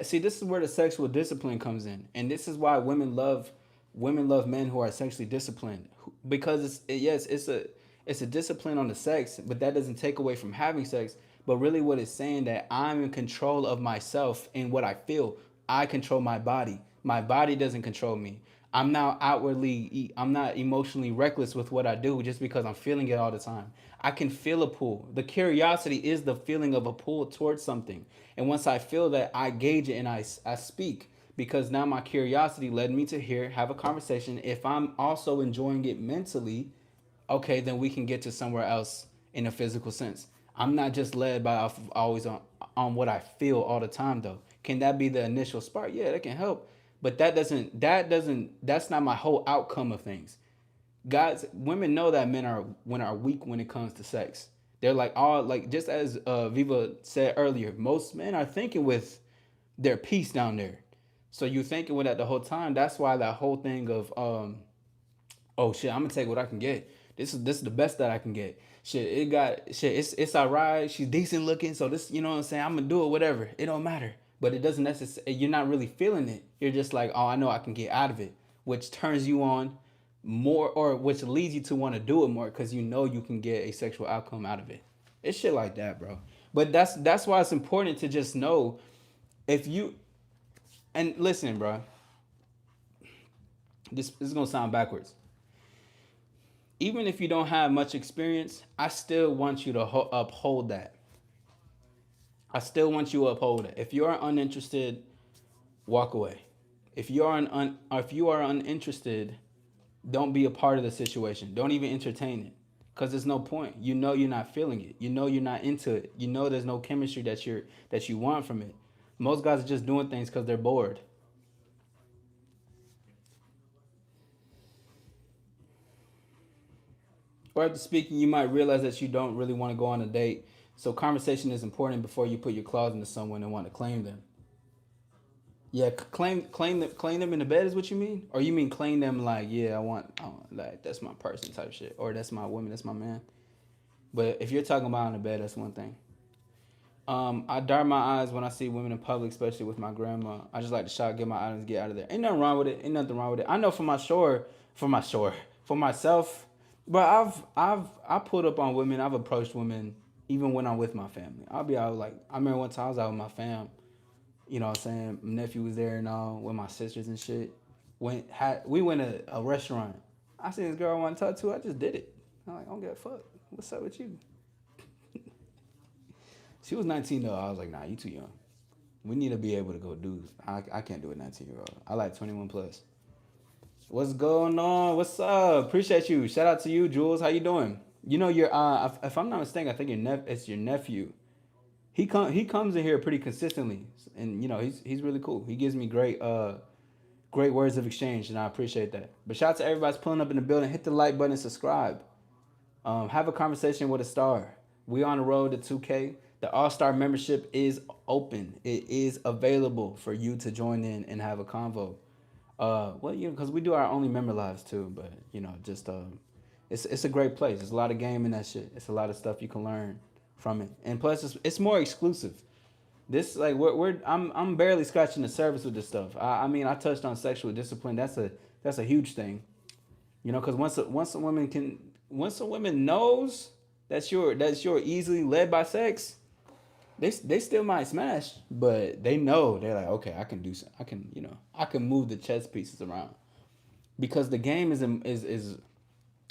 See, this is where the sexual discipline comes in, and this is why women love men who are sexually disciplined, because yes, it's a discipline on the sex, but that doesn't take away from having sex. But really, what it's saying that I'm in control of myself and what I feel. I control my body. My body doesn't control me. I'm not emotionally reckless with what I do just because I'm feeling it all the time. I can feel a pull. The curiosity is the feeling of a pull towards something. And once I feel that, I gauge it and I speak, because now my curiosity led me to here, have a conversation. If I'm also enjoying it mentally, okay, then we can get to somewhere else in a physical sense. I'm not just led by off of always on what I feel all the time though. Can that be the initial spark? Yeah, that can help. But that's not my whole outcome of things. Guys, women know that men are weak when it comes to sex. They're like all like, just as Viva said earlier, most men are thinking with their piece down there. So you thinking with that the whole time. That's why that whole thing of oh shit, I'm gonna take what I can get. This is the best that I can get. Shit, it got shit. It's alright. She's decent looking, so this, you know what I'm saying. I'm gonna do it, whatever. It don't matter. But it doesn't necessarily. You're not really feeling it. You're just like, oh, I know I can get out of it, which turns you on more, or which leads you to want to do it more, because you know you can get a sexual outcome out of it. It's shit like that, bro. But that's why it's important to just know, if you, and listen, bro. This is gonna sound backwards. Even if you don't have much experience, I still want you to uphold that. I still want you to uphold it. If you are uninterested, walk away. If you are uninterested, don't be a part of the situation. Don't even entertain it, because there's no point. You know you're not feeling it. You know you're not into it. You know there's no chemistry that you want from it. Most guys are just doing things because they're bored. Or after speaking, you might realize that you don't really want to go on a date. So conversation is important before you put your claws into someone and want to claim them. Yeah, claim them in the bed is what you mean, or you mean claim them like, yeah, I want like that's my person type shit, or that's my woman, that's my man. But if you're talking about in the bed, that's one thing. I dart my eyes when I see women in public, especially with my grandma. I just like to shout, get my items, get out of there. Ain't nothing wrong with it. Ain't nothing wrong with it. I know for myself. But I put up on women. I've approached women even when I'm with my family. I'll be out, like, I remember one time I was out with my fam. You know what I'm saying? My nephew was there and all with my sisters and shit. We went to a restaurant. I seen this girl I want to talk to. I just did it. I'm like, I don't give a fuck. What's up with you? She was 19 though. I was like, nah, you too young. We need to be able to go do. I can't do a 19-year-old. I like 21 plus. What's going on? What's up? Appreciate you. Shout out to you, Jules. How you doing? You know, your if I'm not mistaken, I think it's your nephew. He comes in here pretty consistently, and you know he's really cool. He gives me great words of exchange, and I appreciate that. But shout out to everybody that's pulling up in the building. Hit the like button and subscribe. Have a conversation with a star. We on the road to 2K. The All Star membership is open. It is available for you to join in and have a convo. Well, you know, because we do our only member lives too, but you know, just it's a great place. There's a lot of game in that shit. It's a lot of stuff you can learn from it, and plus it's more exclusive. This like I'm barely scratching the surface with this stuff. I mean, I touched on sexual discipline. That's a huge thing. You know, because once a woman knows that you're easily led by sex, they still might smash, but they know, they're like, okay, I can do some, I can move the chess pieces around, because the game is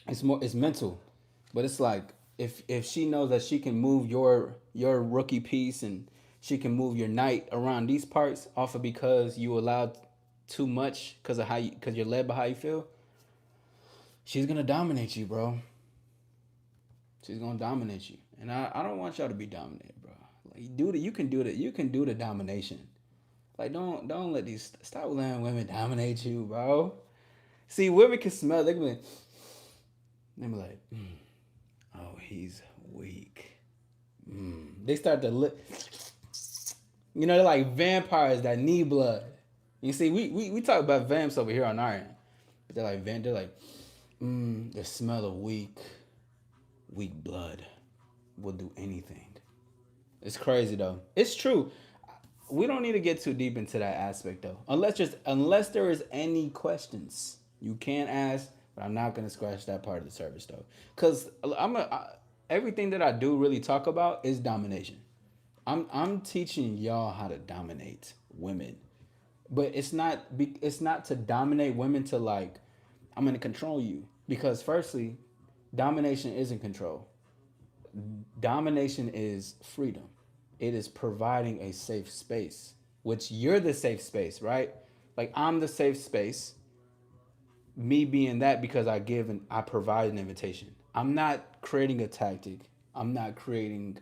it's more, it's mental, but it's like, if she knows that she can move your rookie piece, and she can move your knight around these parts off of, because you allowed too much, because you're led by how you feel, she's gonna dominate you, bro. She's gonna dominate you, and I don't want y'all to be dominated, bro. Like, do the you can do the domination. Like, don't let these, stop letting women dominate you, bro. See, women can smell. They be like, oh, he's weak. They start to look. You know, they're like vampires that need blood. You see, we talk about vamps over here on our end, but they're like, the smell of weak blood will do anything. It's crazy though. It's true. We don't need to get too deep into that aspect though. Unless there is any questions, you can ask. But I'm not gonna scratch that part of the service though, cause everything that I do really talk about is domination. I'm teaching y'all how to dominate women, but it's not to dominate women to like I'm gonna control you, because firstly, domination isn't control. Domination is freedom. It is providing a safe space, which you're the safe space, right? Like I'm the safe space, me being that because I provide an invitation. I'm not creating a tactic. I'm not creating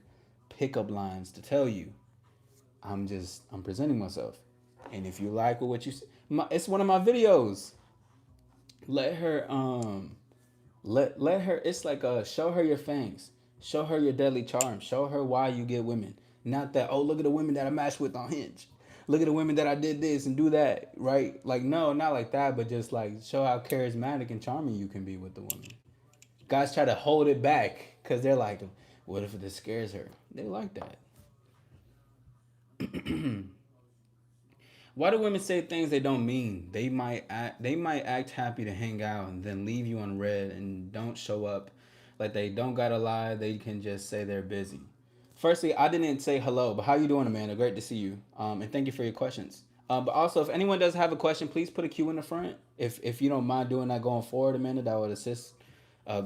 pickup lines to tell you. I'm presenting myself. And if you like what you it's one of my videos. Let her let her, it's like show her your fangs. Show her your deadly charm. Show her why you get women. Not that, oh, look at the women that I matched with on Hinge. Look at the women that I did this and do that, right? Like no, not like that, but just like show how charismatic and charming you can be with the woman. Guys try to hold it back because they're like, what if this scares her? They like that. Why do women say things they don't mean? They might act happy to hang out and then leave you on red and don't show up. Like they don't gotta lie. They can just say they're busy. Firstly, I didn't say hello, but how you doing, Amanda? Great to see you. And thank you for your questions. But also, if anyone does have a question, please put a Q in the front. If you don't mind doing that going forward, Amanda, that would assist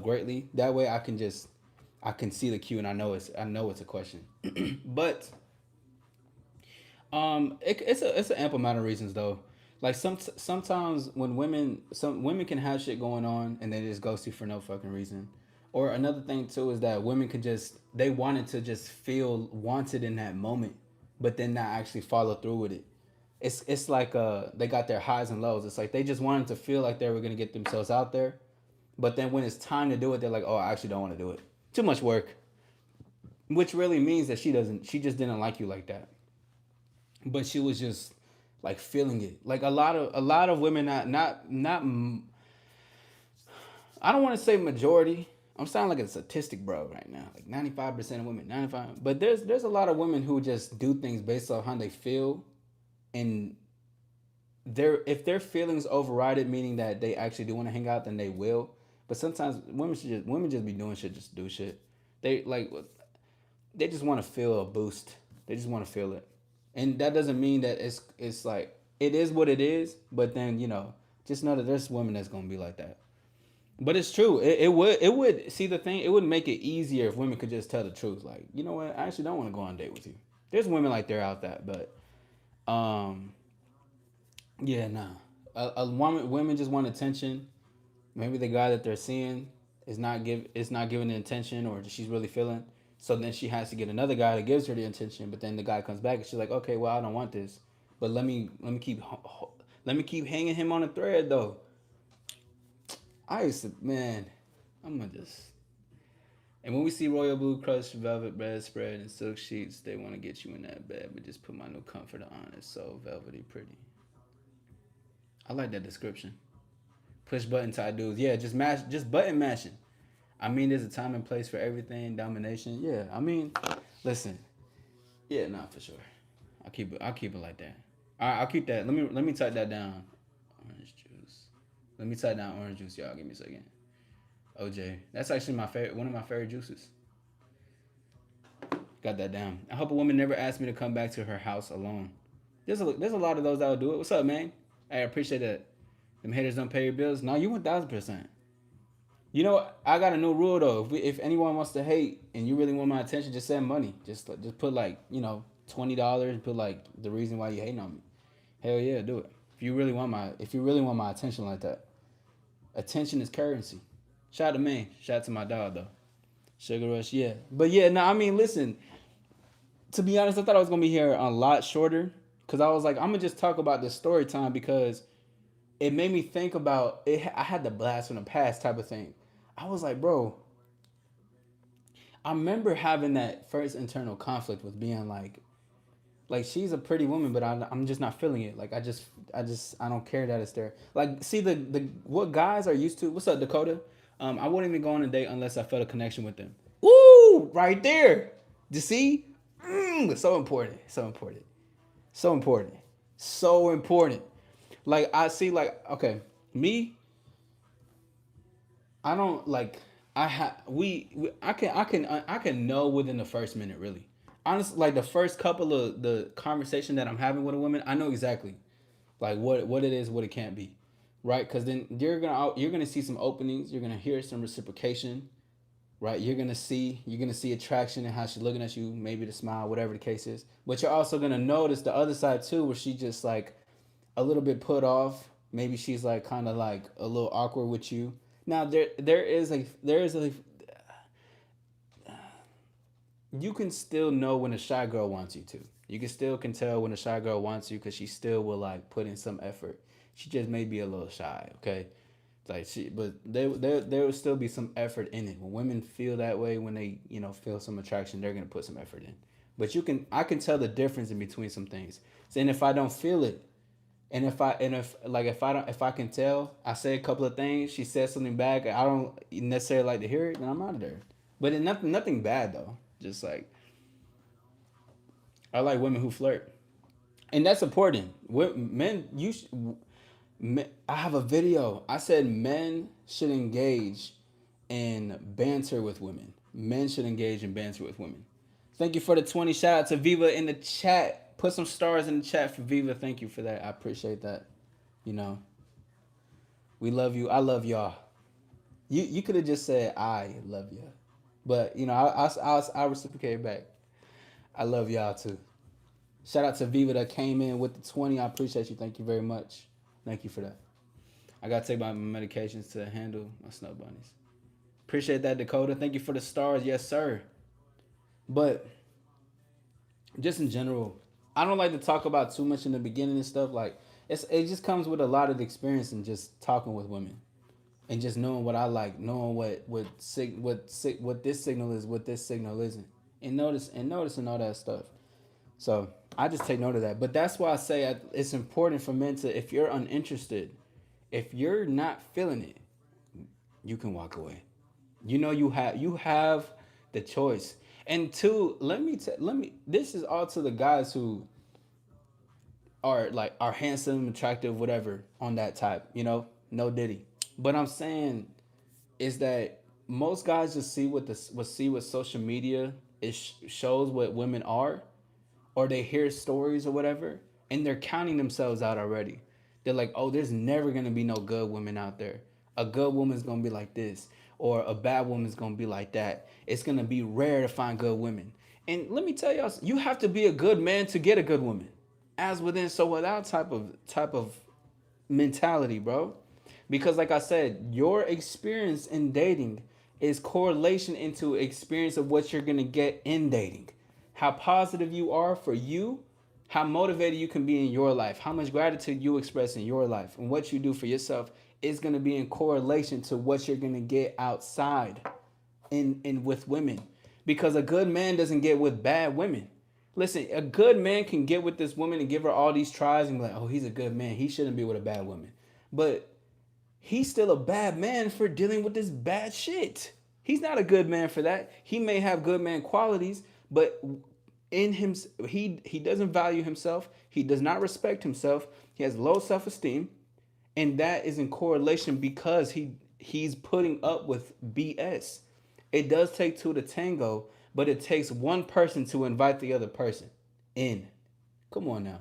greatly. That way, I can see the Q and I know it's a question. But it's an ample amount of reasons though. Like sometimes when some women can have shit going on and they just ghost you for no fucking reason. Or another thing too is that women can just they wanted to just feel wanted in that moment, but then not actually follow through with it. It's like they got their highs and lows. It's like they just wanted to feel like they were gonna get themselves out there, but then when it's time to do it, they're like, oh, I actually don't want to do it. Too much work, which really means that she just didn't like you like that, but she was just like feeling it. Like a lot of women, not I don't want to say majority. I'm sounding like a statistic, bro, right now. Like 95% of women, 95. But there's a lot of women who just do things based on how they feel, and if their feelings override it, meaning that they actually do want to hang out, then they will. But sometimes women just be doing shit just to do shit. They like they just want to feel a boost. They just want to feel it, and that doesn't mean that it's like it is what it is. But then just know that there's women that's gonna be like that. But it's true. It would see the thing. It would make it easier if women could just tell the truth. Like you know what, I actually don't want to go on a date with you. There's women like they're out that, but um yeah, nah. Women just want attention. Maybe the guy that they're seeing is not giving the attention, or she's really feeling. So then she has to get another guy that gives her the attention. But then the guy comes back and she's like, okay, well I don't want this, but let me keep hanging him on a thread though. I used to man, I'm gonna just. And when we see royal blue crushed velvet bedspread and silk sheets, they want to get you in that bed, but just put my new comforter on. It's so velvety pretty. I like that description. Push button type dudes. Yeah, just button mashing. I mean, there's a time and place for everything. Domination. Yeah, I mean, listen. Yeah, not for sure. I'll keep it like that. All right, I'll keep that. Let me type that down. Orange juice. Let me type down orange juice, y'all. Give me a second. OJ. That's actually my favorite. One of my favorite juices. Got that down. I hope a woman never asks me to come back to her house alone. There's a lot of those that will do it. What's up, man? Hey, I appreciate that. Them haters don't pay your bills. No, you 1,000%. You know, I got a new rule though. If anyone wants to hate and you really want my attention, just send money. Just put like $20 and put like the reason why you hating on me. Hell yeah, do it. If you really want my attention like that, attention is currency. Shout out to me. Shout out to my dog though. Sugar Rush, yeah. But yeah, no, I mean, listen. To be honest, I thought I was gonna be here a lot shorter because I was like, I'm gonna just talk about this story time because it made me think about it. I had the blast from the past type of thing. I was like, bro, I remember having that first internal conflict with being like, Like she's a pretty woman, but I'm just not feeling it. Like I don't care that it's there. Like see the what guys are used to. What's up, Dakota? I wouldn't even go on a date unless I felt a connection with them. Woo! Right there. You see? So important. So important. So important. So important. Like I see. Like okay, me. I don't like. I can know within the first minute really. Honestly, like the first couple of the conversation that I'm having with a woman, I know exactly like what it is, what it can't be, right? Because then you're gonna see some openings, you're gonna hear some reciprocation, right? You're gonna see attraction and how she's looking at you, maybe the smile, whatever the case is. But you're also gonna notice the other side too, where she just like a little bit put off. Maybe she's like kind of like a little awkward with you. Now there is a you can still know when a shy girl wants you to. You can tell when a shy girl wants you because she still will like put in some effort. She just may be a little shy, okay? Like but there will still be some effort in it. When women feel that way, when they feel some attraction, they're gonna put some effort in. But I can tell the difference in between some things. So, and if I don't feel it, and if I can tell, I say a couple of things, she says something back, I don't necessarily like to hear it, then I'm out of there. But it, nothing bad though. Just like I like women who flirt, and that's important. Men, I have a video. I said men should engage in banter with women. Men should engage in banter with women. Thank you for the 20. Shout out to Viva in the chat. Put some stars in the chat for Viva. Thank you for that. I appreciate that. You know, we love you. I love y'all. You could have just said I love you, but I reciprocate back. I love y'all too. Shout out to Viva that came in with the 20. I appreciate you. Thank you very much. Thank you for that. I gotta take my medications to handle my snow bunnies. Appreciate that, Dakota. Thank you for the stars. Yes, sir. But just in general, I don't like to talk about too much in the beginning and stuff. Like it just comes with a lot of experience and just talking with women and just knowing what I like, knowing what this signal is, what this signal isn't, and noticing all that stuff. So I just take note of that. But that's why I say it's important for men to, if you're uninterested, if you're not feeling it, you can walk away. You have the choice. And two, let me. This is all to the guys who are handsome, attractive, whatever on that type. No diddy. But I'm saying is that most guys just see what social media shows what women are, or they hear stories or whatever, and they're counting themselves out already. They're like, oh, there's never gonna be no good women out there. A good woman's gonna be like this, or a bad woman's gonna be like that. It's gonna be rare to find good women. And let me tell y'all, you have to be a good man to get a good woman. As within, so without type of mentality, bro. Because like I said, your experience in dating is correlation into experience of what you're gonna get in dating. How positive you are for you, how motivated you can be in your life, how much gratitude you express in your life, and what you do for yourself is gonna be in correlation to what you're gonna get outside in with women. Because a good man doesn't get with bad women. Listen, a good man can get with this woman and give her all these tries and be like, oh, he's a good man. He shouldn't be with a bad woman. But he's still a bad man for dealing with this bad shit. He's not a good man for that. He may have good man qualities, but in him, he doesn't value himself. He does not respect himself. He has low self-esteem, and that is in correlation because he's putting up with BS. It does take two to tango, but it takes one person to invite the other person in. Come on now.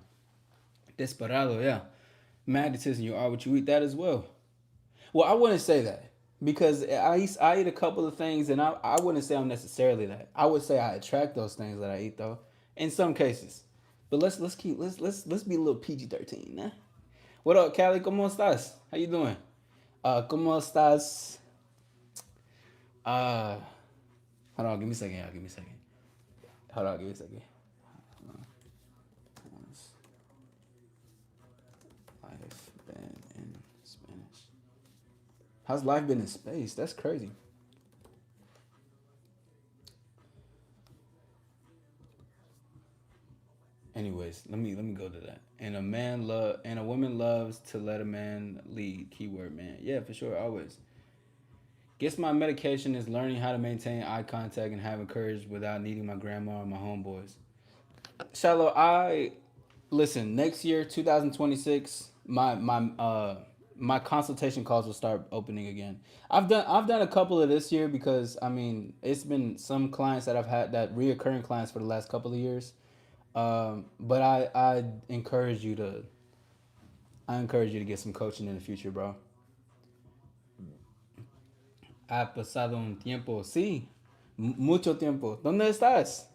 Desperado, yeah. Magnetism, you are what you eat, that as well. Well, I wouldn't say that because I eat a couple of things, and I wouldn't say I'm necessarily that. I would say I attract those things that I eat though, in some cases. But let's be a little PG-13, nah? What up, Callie? ¿Cómo estás? How you doing? ¿Cómo estás? Uh, hold on, give me a second, y'all. Give me a second. Hold on, give me a second. Life been in Spanish. How's life been in space? That's crazy. Anyways, let me go to that. And a woman loves to let a man lead. Keyword man. Yeah, for sure, always. Guess my medication is learning how to maintain eye contact and having courage without needing my grandma or my homeboys. Shallow, I listen. Next year, 2026, my consultation calls will start opening again. I've done a couple of this year because I mean it's been some clients that I've had that reoccurring clients for the last couple of years. But I encourage you to get some coaching in the future, bro. Ha pasado un tiempo, sí, mucho tiempo. ¿Dónde estás?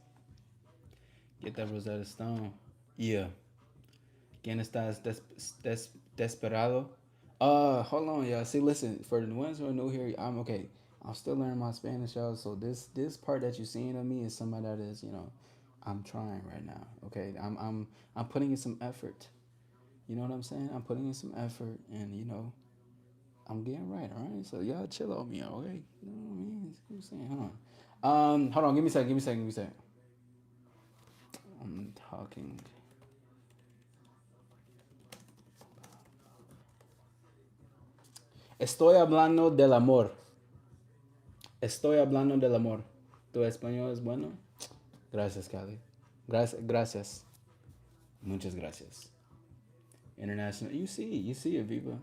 Get that Rosetta Stone. Yeah. ¿Quién estás desperado? Hold on, y'all. See, listen, for the ones who are new here, I'm okay. I'm still learning my Spanish, y'all. So this part that you're seeing of me is somebody that is, I'm trying right now. Okay, I'm putting in some effort. You know what I'm saying? I'm putting in some effort, and I'm getting right. All right, so y'all chill on me, okay? You know what I mean? I'm saying, hold on. Hold on. Give me a second. Give me a second. Give me a second. I'm talking. Estoy hablando del amor. Estoy hablando del amor. ¿Tu español es bueno? Gracias, Cali. Gracias. Muchas gracias. International. You see it, Viva.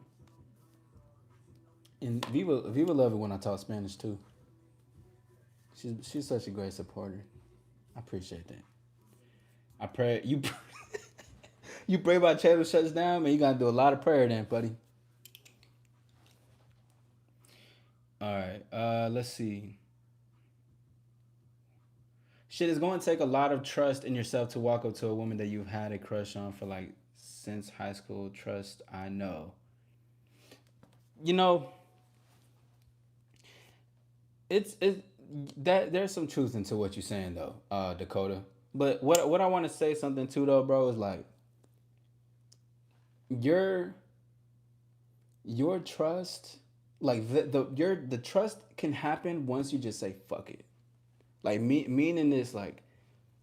And Viva love it when I talk Spanish too. She's such a great supporter. I appreciate that. I pray you you pray about channel shuts down, man. You gotta do a lot of prayer then, buddy. All right. Let's see. Shit, it's going to take a lot of trust in yourself to walk up to a woman that you've had a crush on for like since high school. Trust, I know. You know, it's that there's some truth into what you're saying though, Dakota. But what I want to say something too though, bro, is like your your trust, like the trust can happen once you just say fuck it. Like meaning this, like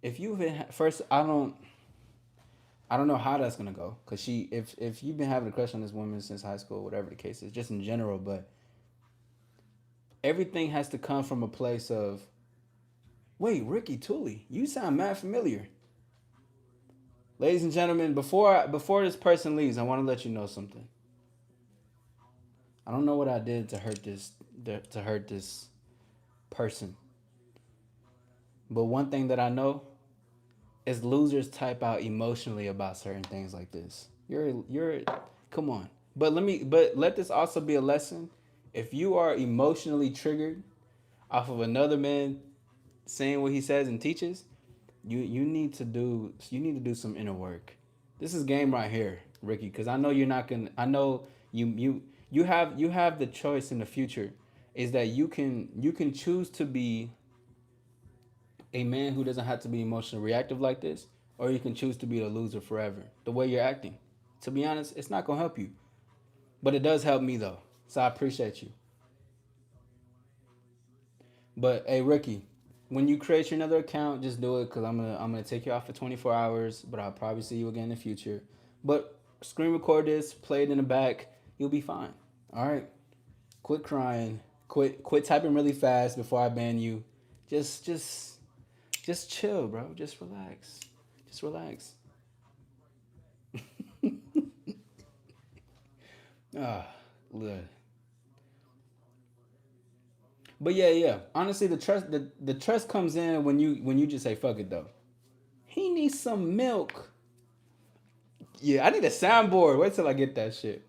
if you've been first, I don't know how that's gonna go, cause if you've been having a crush on this woman since high school, whatever the case is, just in general, but everything has to come from a place of, wait, Ricky Tooley, you sound mad familiar. Ladies and gentlemen, before this person leaves, I want to let you know something. I don't know what I did to hurt this person, but one thing that I know is losers type out emotionally about certain things like this. You're come on. But let this also be a lesson. If you are emotionally triggered off of another man saying what he says and teaches, you need to do some inner work. This is game right here, Ricky, because I know you're not gonna. I know you have the choice in the future, is that you can choose to be a man who doesn't have to be emotionally reactive like this, or you can choose to be the loser forever. The way you're acting, to be honest, it's not gonna help you, but it does help me though. So I appreciate you. But hey, Ricky, when you create your another account, just do it because I'm gonna take you off for 24 hours, but I'll probably see you again in the future. But screen record this, play it in the back, you'll be fine. All right, quit crying, quit typing really fast before I ban you. Just chill, bro. Just relax. Just relax. Ah, good. But yeah, yeah. Honestly, the trust comes in when you just say fuck it though. He needs some milk. Yeah, I need a soundboard. Wait till I get that shit.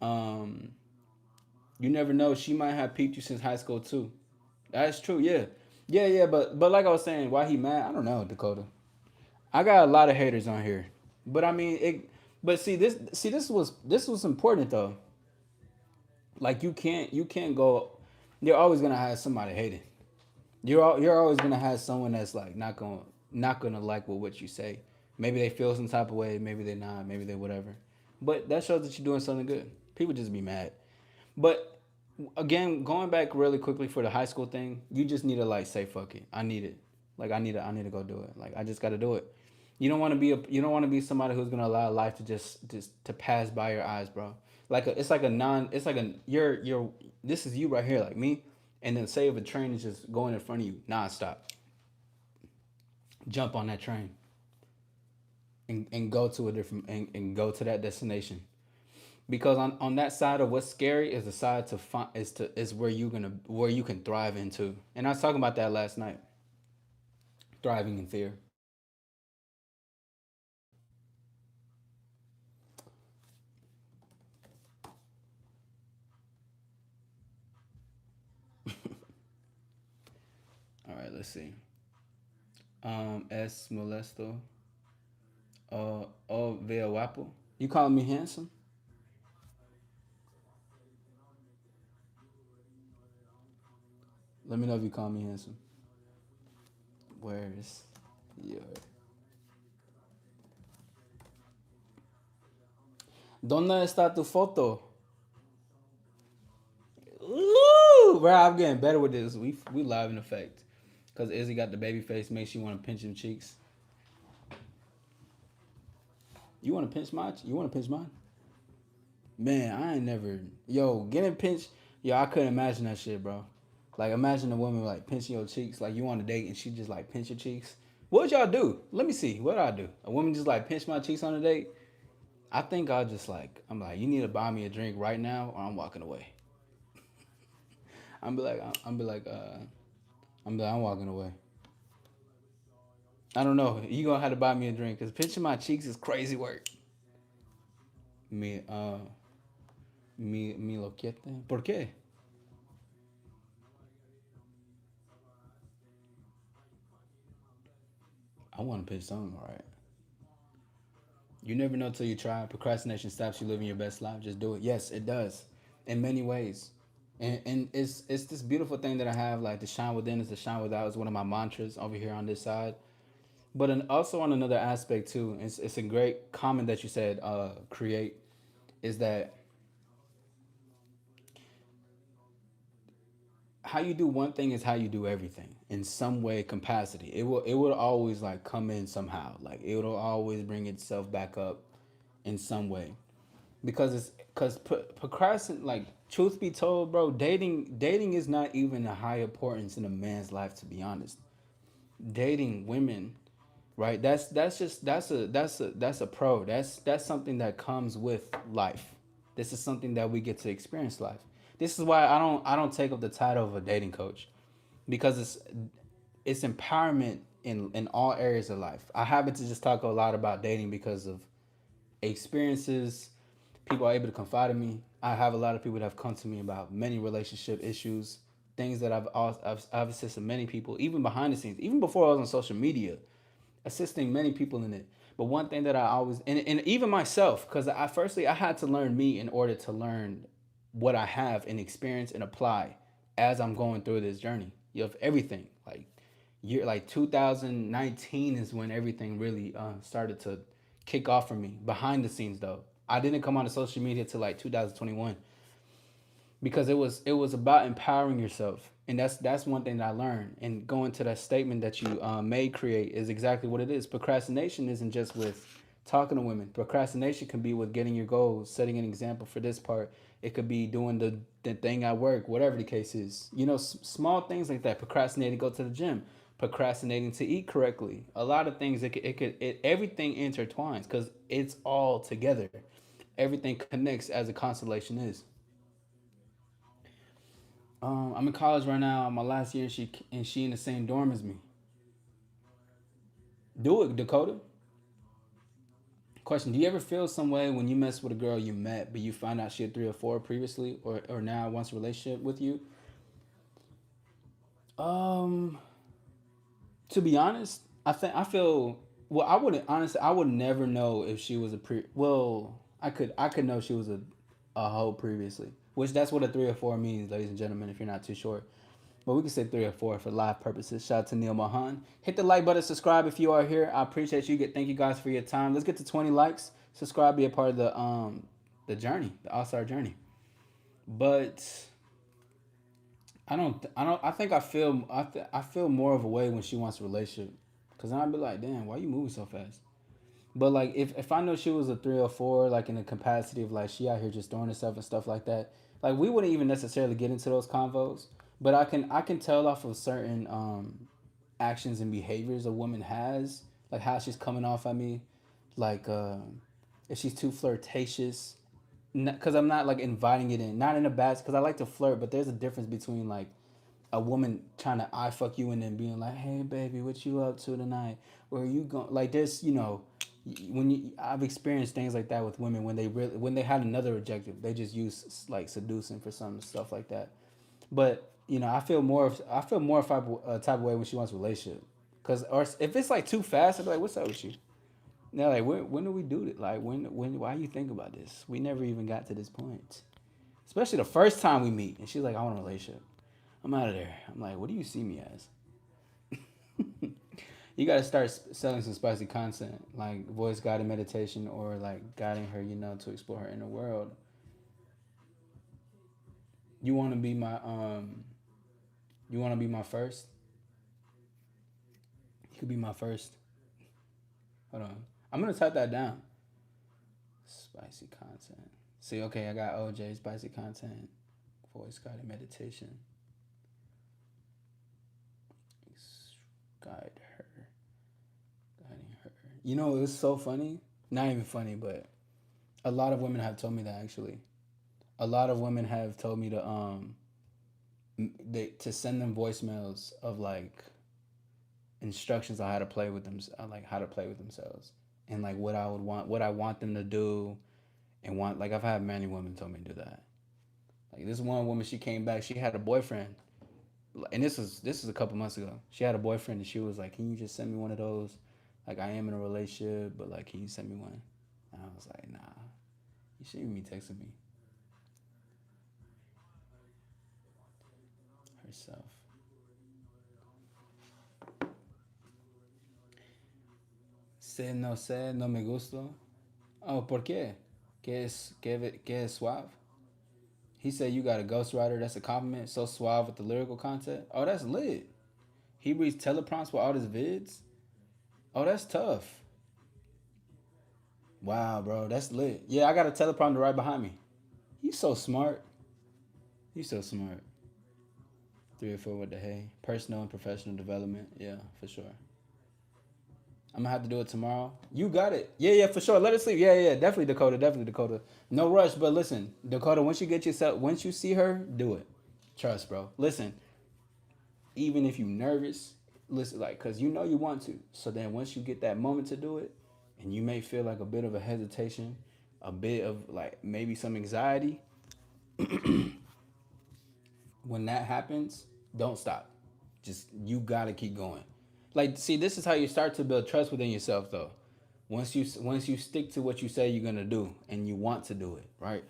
Um, you never know. She might have peeped you since high school too. That's true. Yeah, yeah, yeah. But like I was saying, why he mad? I don't know, Dakota. I got a lot of haters on here, but I mean it. But this was important though. Like you can't go. You're always gonna have somebody hating. You're always gonna have someone that's like not gonna like what you say. Maybe they feel some type of way. Maybe they not. Maybe they whatever. But that shows that you're doing something good. People just be mad. But again, going back really quickly for the high school thing, you just need to like say fuck it. I need it. Like I need to go do it. Like I just got to do it. You don't want to be somebody who's gonna allow life to just to pass by your eyes, bro. It's like a non it's like a you're this is you right here, like me, and then say if a train is just going in front of you nonstop, jump on that train and go to a different and go to that destination. Because on that side of what's scary is the side to find is where where you can thrive into. And I was talking about that last night. Thriving in fear. All right, let's see. S molesto. O veo guapo. You calling me handsome? Let me know if you call me handsome. Where's your? ¿Dónde está tu foto? Ooh, bro, I'm getting better with this. We live in effect. Cause Izzy got the baby face, makes you want to pinch him cheeks. You want to pinch my? You want to pinch mine? Man, I ain't never. Yo, getting pinched. Yo, I couldn't imagine that shit, bro. Like, imagine a woman like pinching your cheeks, like you on a date and she just like pinch your cheeks. What would y'all do? Let me see. What I do? A woman just like pinch my cheeks on a date. I think I'll just like I'm like, you need to buy me a drink right now, or I'm walking away. I'm be like, I'm be like, I'm be like, I'm walking away. I don't know. You gonna have to buy me a drink because pinching my cheeks is crazy work. Me, mi lo quiete. ¿Por qué? I want to pinch something, all right. You never know till you try. Procrastination stops you living your best life. Just do it. Yes, it does, in many ways. And it's this beautiful thing that I have, like the shine within is the shine without is one of my mantras over here on this side. But also on another aspect too, it's a great comment that you said. Create is that how you do one thing is how you do everything in some way capacity. It will always like come in somehow. Like it will always bring itself back up in some way because it's because procrastinate. Like truth be told, bro, dating is not even a high importance in a man's life. To be honest, dating women, right? That's a pro. That's something that comes with life. This is something that we get to experience life. This is why I don't take up the title of a dating coach because it's empowerment in all areas of life. I happen to just talk a lot about dating because of experiences. People are able to confide in me. I have a lot of people that have come to me about many relationship issues, things that I've assisted many people, even behind the scenes, even before I was on social media, assisting many people in it. But one thing that I always and even myself, because I had to learn me in order to learn what I have and experience and apply as I'm going through this journey. You have everything year like 2019 is when everything really started to kick off for me behind the scenes though. I didn't come on to social media till like 2021 because it was about empowering yourself, and that's one thing that I learned. And going to that statement that you made, create, is exactly what it is. Procrastination isn't just with talking to women. Procrastination can be with getting your goals, setting an example for this part. It could be doing the thing at work, whatever the case is. Small things like that. Procrastinating to go to the gym, procrastinating to eat correctly. A lot of things. Everything intertwines because it's all together. Everything connects as a constellation is. I'm in college right now. My last year, and she in the same dorm as me. Do it, Dakota. Question: Do you ever feel some way when you mess with a girl you met, but you find out she had three or four previously, or now wants a relationship with you? Um, to be honest, I feel well. I wouldn't honestly. I would never know if she was a pre. Well, I could know she was a hoe previously, which that's what a three or four means, ladies and gentlemen. If you're not too sure. But we can say three or four for live purposes. Shout out to Neil Mahan. Hit the like button, subscribe if you are here. I appreciate you. Thank you guys for your time. Let's get to 20 likes. Subscribe, be a part of the journey, the All Star journey. But I think I feel more of a way when she wants a relationship, cause I'd be like, damn, why you moving so fast? But like if I know she was a 3 or 4, like in the capacity of like she out here just throwing herself and stuff like that, like we wouldn't even necessarily get into those convos. But I can tell off of certain actions and behaviors a woman has, like how she's coming off at me, like if she's too flirtatious, because I'm not like inviting it in, not in a bad, because I like to flirt, but there's a difference between like a woman trying to eye fuck you and then being like, "Hey, baby, what you up to tonight? Where are you going?" Like this, when I've experienced things like that with women when they had another objective, they just use like seducing for some stuff like that. But I feel more type of way when she wants a relationship, cause or if it's like too fast, I'd be like, "What's up with you?" And they're like, when do we do it? Like when why you think about this? We never even got to this point. Especially the first time we meet, and she's like, "I want a relationship." I'm out of there. I'm like, "What do you see me as?" You got to start selling some spicy content, like voice guided meditation, or like guiding her, to explore her inner world. You want to be my you want to be my first? You could be my first. Hold on. I'm gonna type that down. Spicy content. See, okay, I got OJ spicy content, voice guided meditation, guide her, guiding her. It was so funny. Not even funny, but a lot of women have told me that actually. A lot of women have told me to send them voicemails of like instructions on how to play with them, like how to play with themselves, and like what I want them to do, and want like I've had many women tell me to do that. Like this one woman, she came back, she had a boyfriend, and this is a couple months ago. She had a boyfriend, and she was like, "Can you just send me one of those? Like I am in a relationship, but like, can you send me one?" And I was like, "Nah, you shouldn't be texting me herself." No sé, no me gustó. Oh, ¿por qué? ¿Qué es suave? He said you got a ghostwriter. That's a compliment. So suave with the lyrical content. Oh, that's lit. He reads teleprompts for all his vids. Oh, that's tough. Wow, bro, that's lit. Yeah, I got a teleprompter right behind me. He's so smart. He's so smart. 3 or 4 with the hay. Personal and professional development. Yeah, for sure. I'm gonna have to do it tomorrow. You got it. Yeah, yeah, for sure. Let it sleep. Yeah, yeah, definitely Dakota. Definitely Dakota. No rush, but listen, Dakota. Once you see her, do it. Trust, bro. Listen, even if you nervous, listen, like, cause you know you want to. So then once you get that moment to do it, and you may feel like a bit of a hesitation, a bit of like maybe some anxiety, when that happens, don't stop. Just you gotta keep going. Like, see, this is how you start to build trust within yourself, though. Once you stick to what you say you're gonna do and you want to do it, right?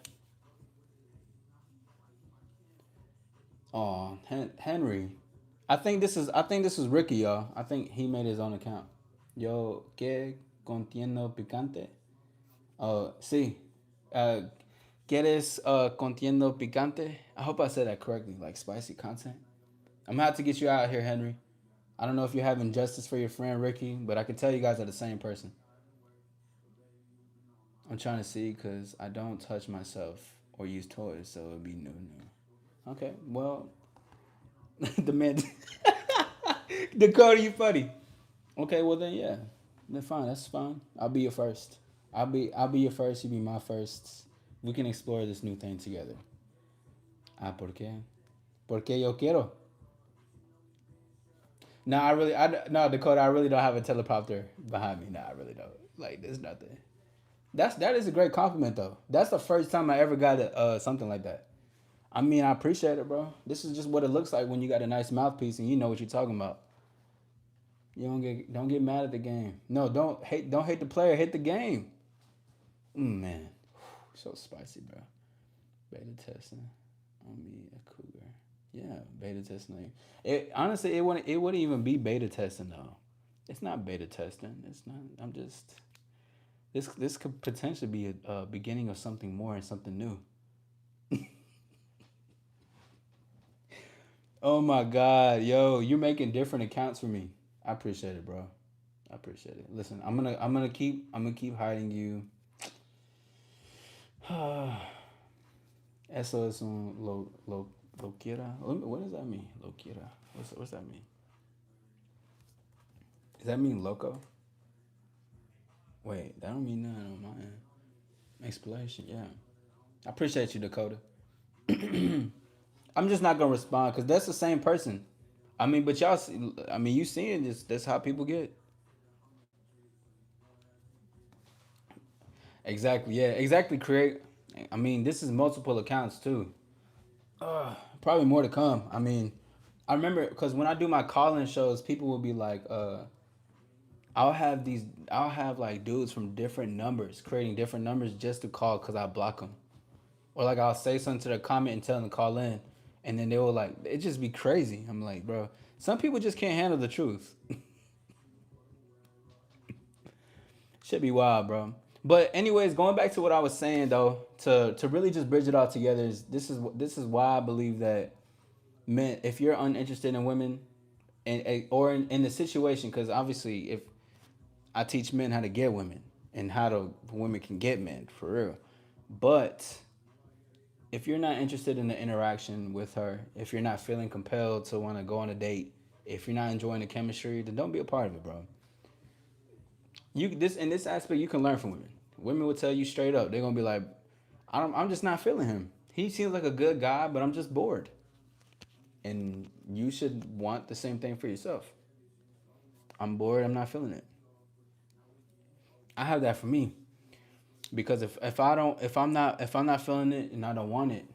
Oh, Henry, I think this is Ricky, y'all. I think he made his own account. Yo, ¿qué contiendo picante? Oh, sí. Uh, ¿Quieres contiendo picante? I hope I said that correctly, like spicy content. I'm gonna have to get you out here, Henry. I don't know if you're having justice for your friend Ricky, but I can tell you guys are the same person. I'm trying to see because I don't touch myself or use toys, so it'd be new, new. Okay, well, the man, Dakota, you funny. Okay, well then, yeah, then fine, that's fine. I'll be your first. I'll be your first. You be my first. We can explore this new thing together. Ah, ¿por qué? Porque yo quiero. No, no, Dakota, I really don't have a teleprompter behind me. No, I really don't. Like, there's nothing. That is a great compliment though. That's the first time I ever got something like that. I mean, I appreciate it, bro. This is just what it looks like when you got a nice mouthpiece and you know what you're talking about. You don't get mad at the game. No, don't hate the player. Hate the game. Man, so spicy, bro. Beta testing on me a cougar. Yeah, beta testing. It honestly, it wouldn't even be beta testing though. It's not beta testing. It's not. I'm just this could potentially be a beginning of something more and something new. Oh my god, yo, you're making different accounts for me. I appreciate it, bro. I appreciate it. Listen, I'm gonna keep hiding you. Eso es un lo quiera. What does that mean? Lo quiera. What's that mean? Does that mean loco? Wait, that don't mean nothing on my end. Explanation, yeah. I appreciate you, Dakota. I'm just not gonna respond because that's the same person. I mean, but y'all, I mean, you seeing this? That's how people get. Exactly. Yeah. Exactly. Create. I mean, this is multiple accounts too. Probably more to come. I mean, I remember because when I do my call-in shows, people will be like, I'll have these, I'll have like dudes from different numbers creating different numbers just to call because I block them, or like I'll say something to their comment and tell them to call in, and then they will like it just be crazy. I'm like, bro, some people just can't handle the truth. Should be wild, bro. But anyways, going back to what I was saying though, to really just bridge it all together is this is why I believe that men, if you're uninterested in women, and or in the situation, because obviously if I teach men how to get women and how to women can get men for real, but if you're not interested in the interaction with her, if you're not feeling compelled to want to go on a date, if you're not enjoying the chemistry, then don't be a part of it, bro. You this in this aspect you can learn from women. Women will tell you straight up. They're gonna be like, I'm just not feeling him. He seems like a good guy, but I'm just bored. And you should want the same thing for yourself. I'm bored. I'm not feeling it. I have that for me because if I don't if I'm not feeling it and I don't want it,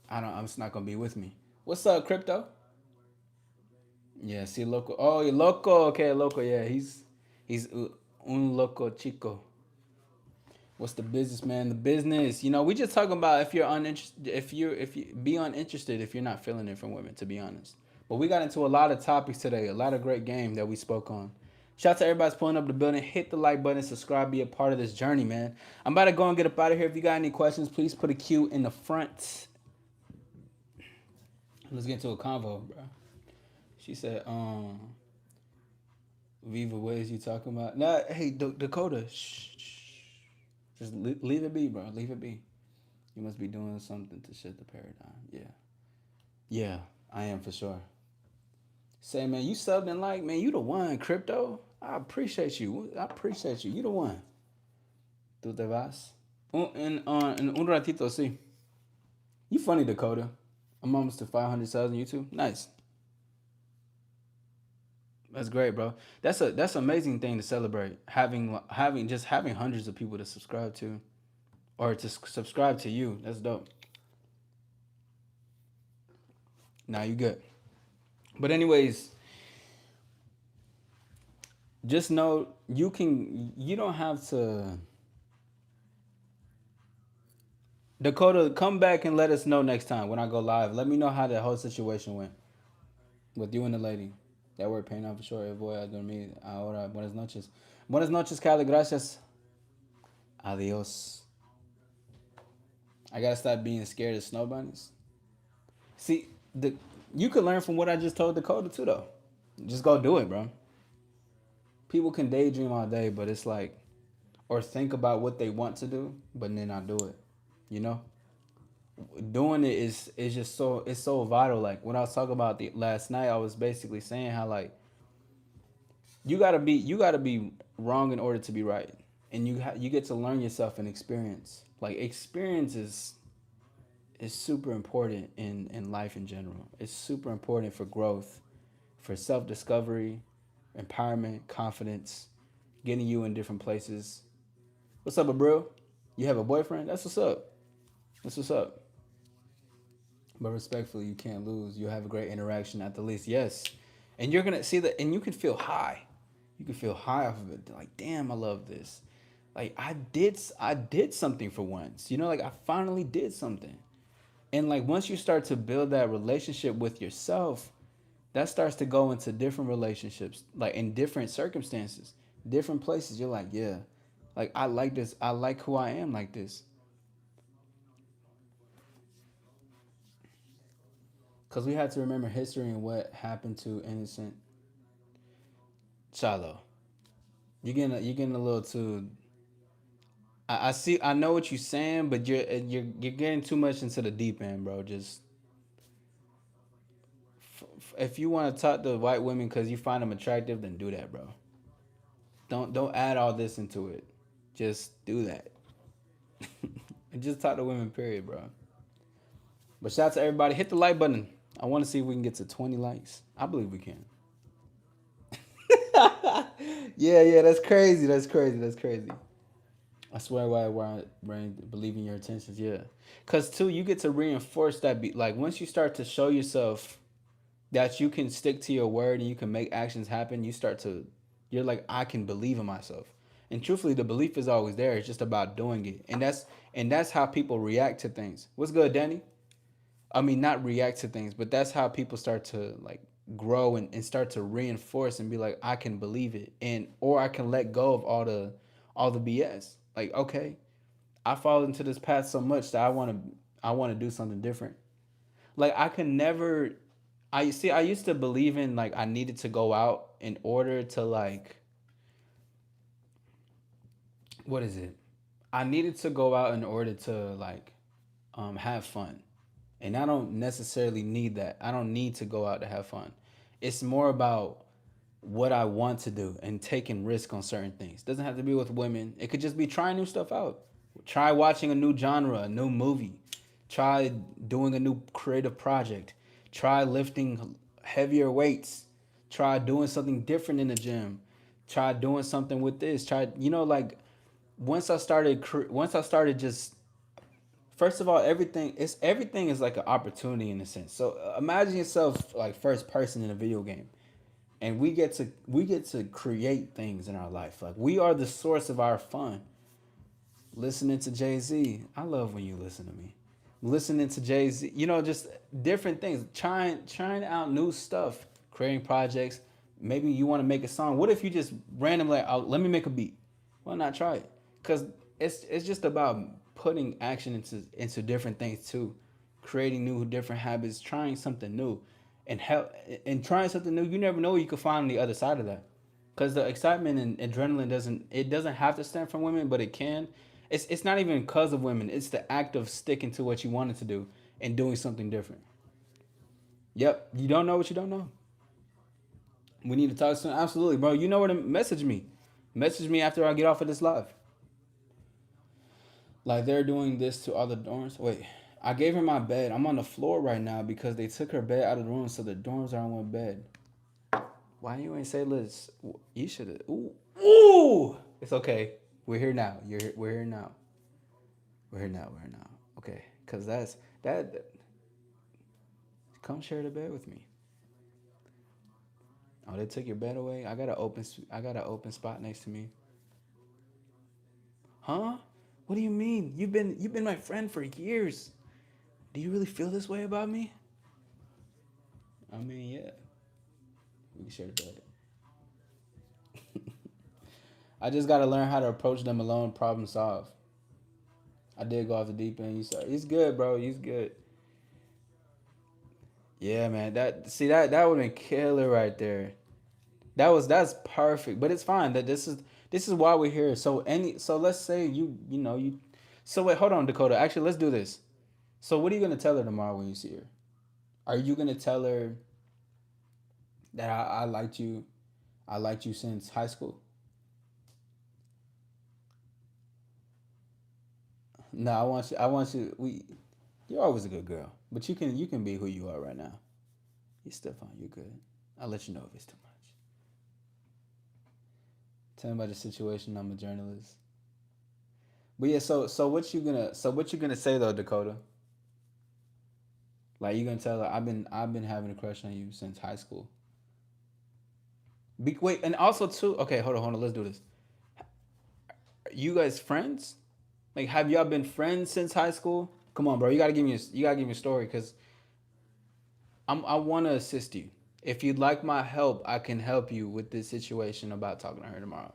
I don't. I'm just not gonna be with me. What's up, crypto? Yeah, see, loco. Oh, you loco. Okay, loco. Yeah, he's un loco chico. What's the business, man? The business. We just talking about if you're uninterested, if you be uninterested, if you're not feeling it from women, to be honest. But we got into a lot of topics today, a lot of great game that we spoke on. Shout out to everybody's pulling up the building. Hit the like button, subscribe, be a part of this journey, man. I'm about to go and get up out of here. If you got any questions, please put a Q in the front. Let's get into a convo, bro. She said, Viva, what is you talking about? Nah, hey, Dakota, shh. Just leave it be, bro. Leave it be. You must be doing something to shift the paradigm. Yeah. Yeah, I am for sure. Say, man, you subbed and like, man, you the one, crypto. I appreciate you. I appreciate you. You the one. Tú te vas. En un ratito, sí. You funny, Dakota. I'm almost to 500 subs on YouTube. Nice. That's great, bro. That's an amazing thing to celebrate. Having hundreds of people to subscribe to, or to subscribe to you. That's dope. Now you good. But anyways, just know you don't have to. Dakota, come back and let us know next time when I go live. Let me know how the whole situation went with you and the lady. That word paying off for sure. Voy a dormir ahora. Buenas noches. Buenas noches, Cali. Gracias. Adios. I gotta stop being scared of snow bunnies. See, you could learn from what I just told Dakota too, though. Just go do it, bro. People can daydream all day, but it's like, or think about what they want to do, but then not do it. You know, doing it is just so vital. Like when I was talking about the last night, I was basically saying how like you gotta be wrong in order to be right, and you get to learn yourself and experience. Like experience is super important in life in general. It's super important for growth, for self discovery, empowerment, confidence, getting you in different places. What's up, bro? You have a boyfriend? That's what's up. That's what's up. But respectfully, you can't lose. You'll have a great interaction at the least. Yes. And you're gonna see that, and you can feel high. You can feel high off of it. Like, damn, I love this. Like I did something for once. Like I finally did something. And like once you start to build that relationship with yourself, that starts to go into different relationships, like in different circumstances, different places. You're like, yeah, like I like this. I like who I am like this. Because we had to remember history and what happened to innocent Chalo. you're getting a little too. I see. I know what you're saying, but you're getting too much into the deep end, bro. Just if you want to talk to white women because you find them attractive, then do that, bro. Don't add all this into it. Just do that. And just talk to women, period, bro. But shout out to everybody. Hit the like button. I want to see if we can get to 20 likes. I believe we can. Yeah, yeah, that's crazy. That's crazy. That's crazy. I swear, why I brain believe in your intentions. Yeah, cause too, you get to reinforce that. Be like once you start to show yourself that you can stick to your word and you can make actions happen. You start to, you're like, I can believe in myself. And truthfully, the belief is always there. It's just about doing it, and that's how people react to things. What's good, Danny? I mean, not react to things, but that's how people start to like grow and start to reinforce and be like, I can believe it, and or I can let go of all the BS. Like, okay, I fall into this path so much that I want to do something different. Like I can never. I see. I used to believe in like I needed to go out in order to like what is it? I needed to go out in order to like have fun. And I don't necessarily need that. I don't need to go out to have fun. It's more about what I want to do and taking risk on certain things. It doesn't have to be with women. It could just be trying new stuff out. Try watching a new genre, a new movie. Try doing a new creative project. Try lifting heavier weights. Try doing something different in the gym. Try doing something with this. Try, like once I started just first of all, everything is like an opportunity in a sense. So imagine yourself like first person in a video game, and we get to create things in our life. Like we are the source of our fun. Listening to Jay Z, I love when you listen to me. Listening to Jay Z, just different things. Trying out new stuff, creating projects. Maybe you want to make a song. What if you just randomly like, let me make a beat? Why not try it? Because it's just about putting action into different things too, creating new different habits, trying something new, and trying something new. You never know what you could find on the other side of that. Because the excitement and adrenaline doesn't have to stem from women, but it can. It's not even because of women. It's the act of sticking to what you wanted to do and doing something different. Yep, you don't know what you don't know. We need to talk soon. Absolutely, bro. You know where to message me. Message me after I get off of this live. Like they're doing this to other dorms. Wait, I gave her my bed. I'm on the floor right now because they took her bed out of the room, so the dorms are on one bed. Why you ain't say Liz? You should have. Ooh, ooh. It's okay. We're here now. We're here now. We're here now. We're here now. Okay, cause that's that. Come share the bed with me. Oh, they took your bed away. I got an open spot next to me. Huh? What do you mean? You've been my friend for years. Do you really feel this way about me? I mean, yeah. We can share the bed. I just gotta learn how to approach them alone, problem solve. I did go off the deep end. You said he's good, bro. He's good. Yeah, man. That would have been killer right there. That's perfect. But it's fine. This is why we're here. So let's say you. So wait, hold on, Dakota. Actually, let's do this. So what are you gonna tell her tomorrow when you see her? Are you gonna tell her that I liked you? I liked you since high school. No, I want you. I want you. You're always a good girl, but you can be who you are right now. You're still fine. You're good. I'll let you know if it's too much. Tell me about the situation. I'm a journalist. But yeah, so what you gonna say though, Dakota? Like you gonna tell her I've been having a crush on you since high school. Wait, and also too. Okay, hold on. Let's do this. You guys friends? Like, have y'all been friends since high school? Come on, bro. You gotta give me a story because I want to assist you. If you'd like my help, I can help you with this situation about talking to her tomorrow.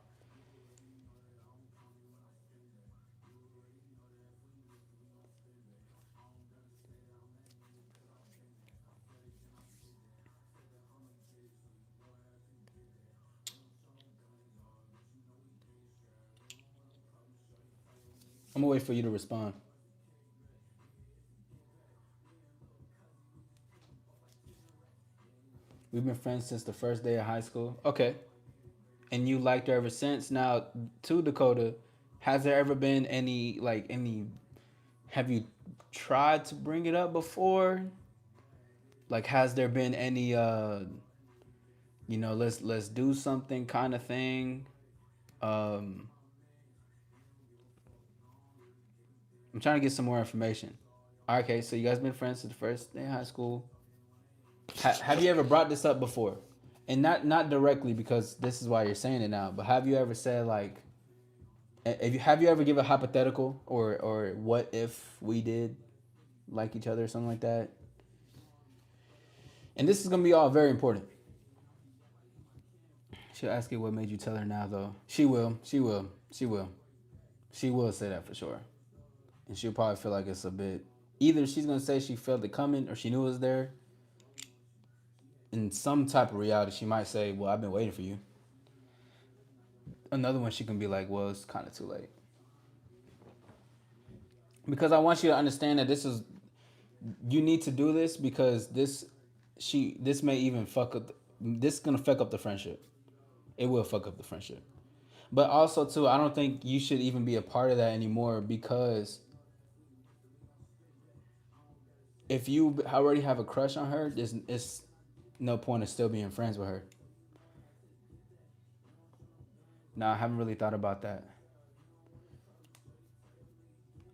I'm gonna wait for you to respond. We've been friends since the first day of high school. Okay. And you liked her ever since. Now, to Dakota, has there ever been any have you tried to bring it up before? Like has there been any let's do something kind of thing? Um I'm trying to get some more information. Okay, so you guys been friends since the first day of high school. Have you ever brought this up before? And not directly because this is why you're saying it now, but have you ever said like, have you ever given a hypothetical or what if we did like each other or something like that? And this is gonna be all very important. She'll ask you what made you tell her now though. She will. She will. She will. She will say that for sure. And she'll probably feel like it's a bit. Either she's gonna say she felt it coming or she knew it was there. In some type of reality, she might say, "Well, I've been waiting for you." Another one, she can be like, "Well, it's kind of too late." Because I want you to understand that this is you need to do this because this may even fuck up. This is gonna fuck up the friendship. It will fuck up the friendship. But also too, I don't think you should even be a part of that anymore because if you already have a crush on her, there's it's no point of still being friends with her. No, I haven't really thought about that.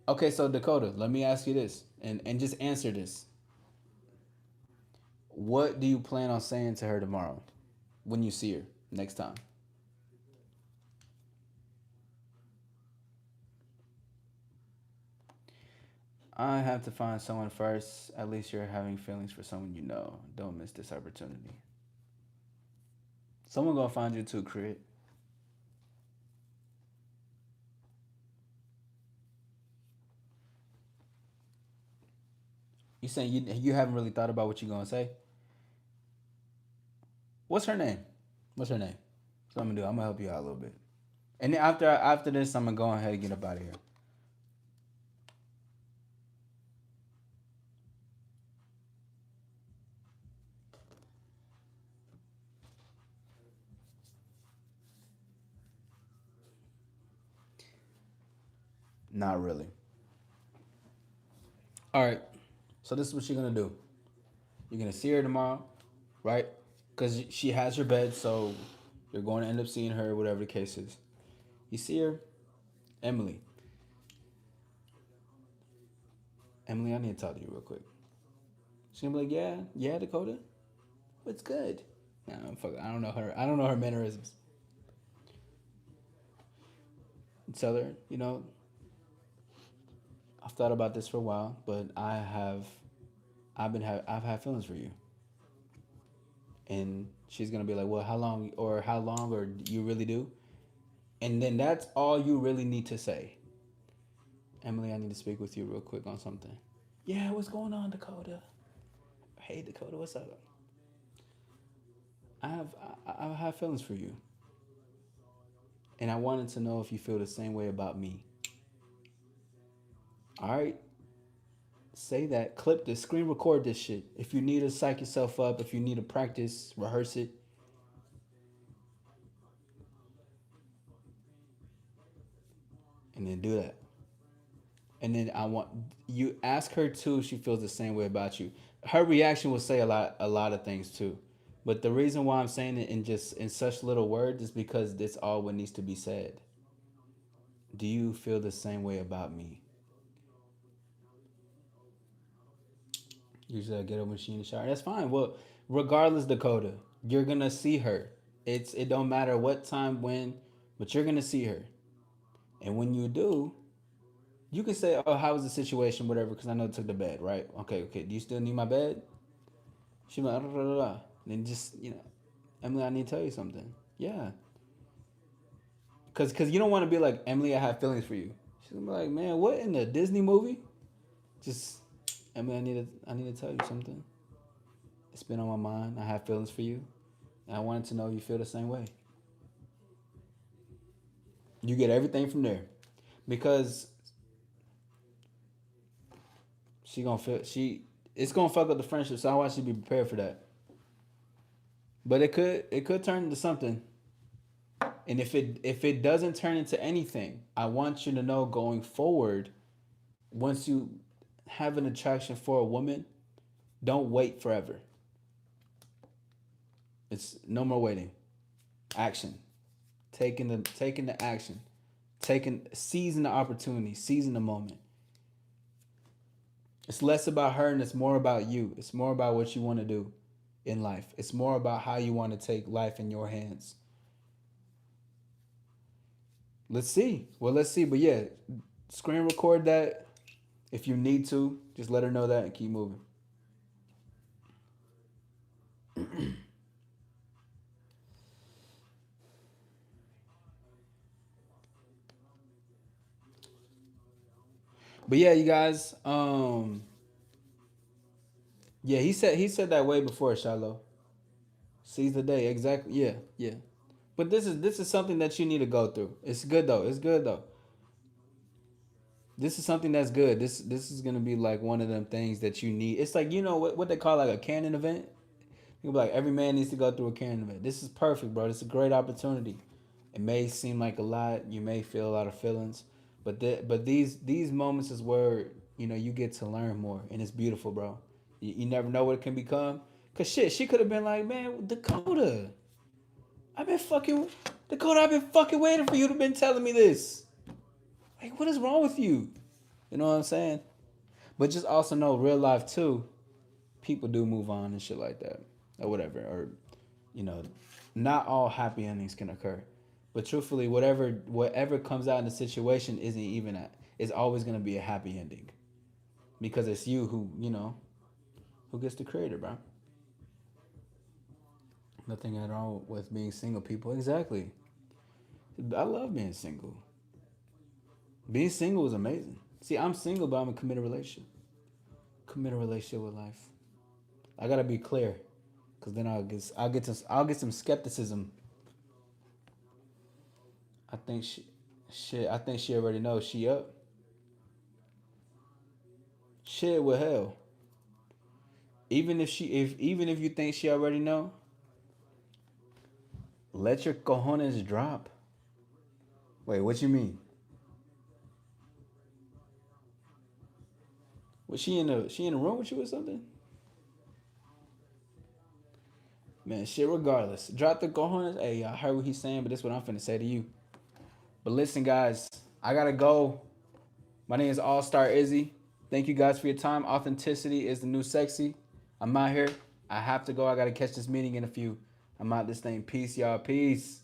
Okay, so Dakota, let me ask you this and just answer this. What do you plan on saying to her tomorrow when you see her next time? I have to find someone first. At least you're having feelings for someone you know. Don't miss this opportunity. Someone gonna find you too, Crit. You saying you haven't really thought about what you gonna say? What's her name? What's her name? So I'm gonna do. I'm gonna help you out a little bit. And then after this, I'm gonna go ahead and get up out of here. Not really. All right. So this is what you're gonna do. You're gonna see her tomorrow, right? Because she has your bed, so you're going to end up seeing her, whatever the case is. You see her, Emily. Emily, I need to talk to you real quick. She's gonna be like, yeah, yeah, Dakota, what's good? Nah, fuck, I don't know her. I don't know her mannerisms. Tell her, I've thought about this for a while, but I've had feelings for you, and she's gonna be like, well, how long, or you really do? And then that's all you really need to say. Emily, I need to speak with you real quick on something. Yeah, what's going on, Dakota? Hey, Dakota, what's up? I have feelings for you, and I wanted to know if you feel the same way about me. All right, say that. Clip this. Screen record this shit. If you need to psych yourself up, if you need to practice, rehearse it, and then do that. And then I want you ask her too if she feels the same way about you. Her reaction will say a lot of things too. But the reason why I'm saying it in such little words is because this all what needs to be said. Do you feel the same way about me? Usually I get up when she in the shower. That's fine. Well, regardless, Dakota, you're gonna see her. It don't matter what time when, but you're gonna see her. And when you do, you can say, "Oh, how was the situation? Whatever." Because I know it took the bed, right? Okay, okay. Do you still need my bed? She like, "Da, da, da, da." Then just Emily, I need to tell you something. Yeah, because you don't want to be like Emily. I have feelings for you. She's gonna be like, man, what in the Disney movie? Just Emily, I need to tell you something. It's been on my mind. I have feelings for you, and I wanted to know you feel the same way. You get everything from there, because She gonna feel it's gonna fuck up the friendship. So I want you to be prepared for that. But it could turn into something. And if it doesn't turn into anything, I want you to know going forward, once you have an attraction for a woman, don't wait forever. It's no more waiting. Action. Taking the action. Seizing the opportunity, seizing the moment. It's less about her and it's more about you. It's more about what you want to do in life. It's more about how you want to take life in your hands. Let's see. Well, let's see. But yeah, screen record that if you need to. Just let her know that and keep moving. But yeah, you guys. Yeah, he said that way before, Shiloh. Seize the day. Exactly. Yeah, yeah. But this is something that you need to go through. It's good though. It's good though. This is something that's good. This is gonna be like one of them things that you need. It's like what they call like a canon event. You'll be like every man needs to go through a canon event. This is perfect, bro. This is a great opportunity. It may seem like a lot. You may feel a lot of feelings, but these moments is where you get to learn more, and it's beautiful, bro. You never know what it can become. Cause shit, she could have been like, man, Dakota, I've been fucking Dakota. I've been fucking waiting for you to been telling me this. Like, what is wrong with you? You know what I'm saying? But just also know, real life too, people do move on and shit like that, or whatever, or you know, not all happy endings can occur. But truthfully, whatever comes out in the situation isn't even it's always gonna be a happy ending because it's you who gets to create it, bro. Nothing at all with being single, people. Exactly. I love being single. Being single is amazing. See, I'm single, but I'm in a committed relationship. Committed relationship with life. I gotta be clear, cause then I'll get some skepticism. I think I think she already knows she up. Shit with hell. Even if you think she already know, let your cojones drop. Wait, what you mean? Was she in a room with you or something? Man, shit. Regardless, drop the cojones. Hey, I heard what he's saying, but this is what I'm finna say to you. But listen, guys, I gotta go. My name is All Star Izzy. Thank you guys for your time. Authenticity is the new sexy. I'm out here. I have to go. I gotta catch this meeting in a few. I'm out this thing. Peace, y'all. Peace.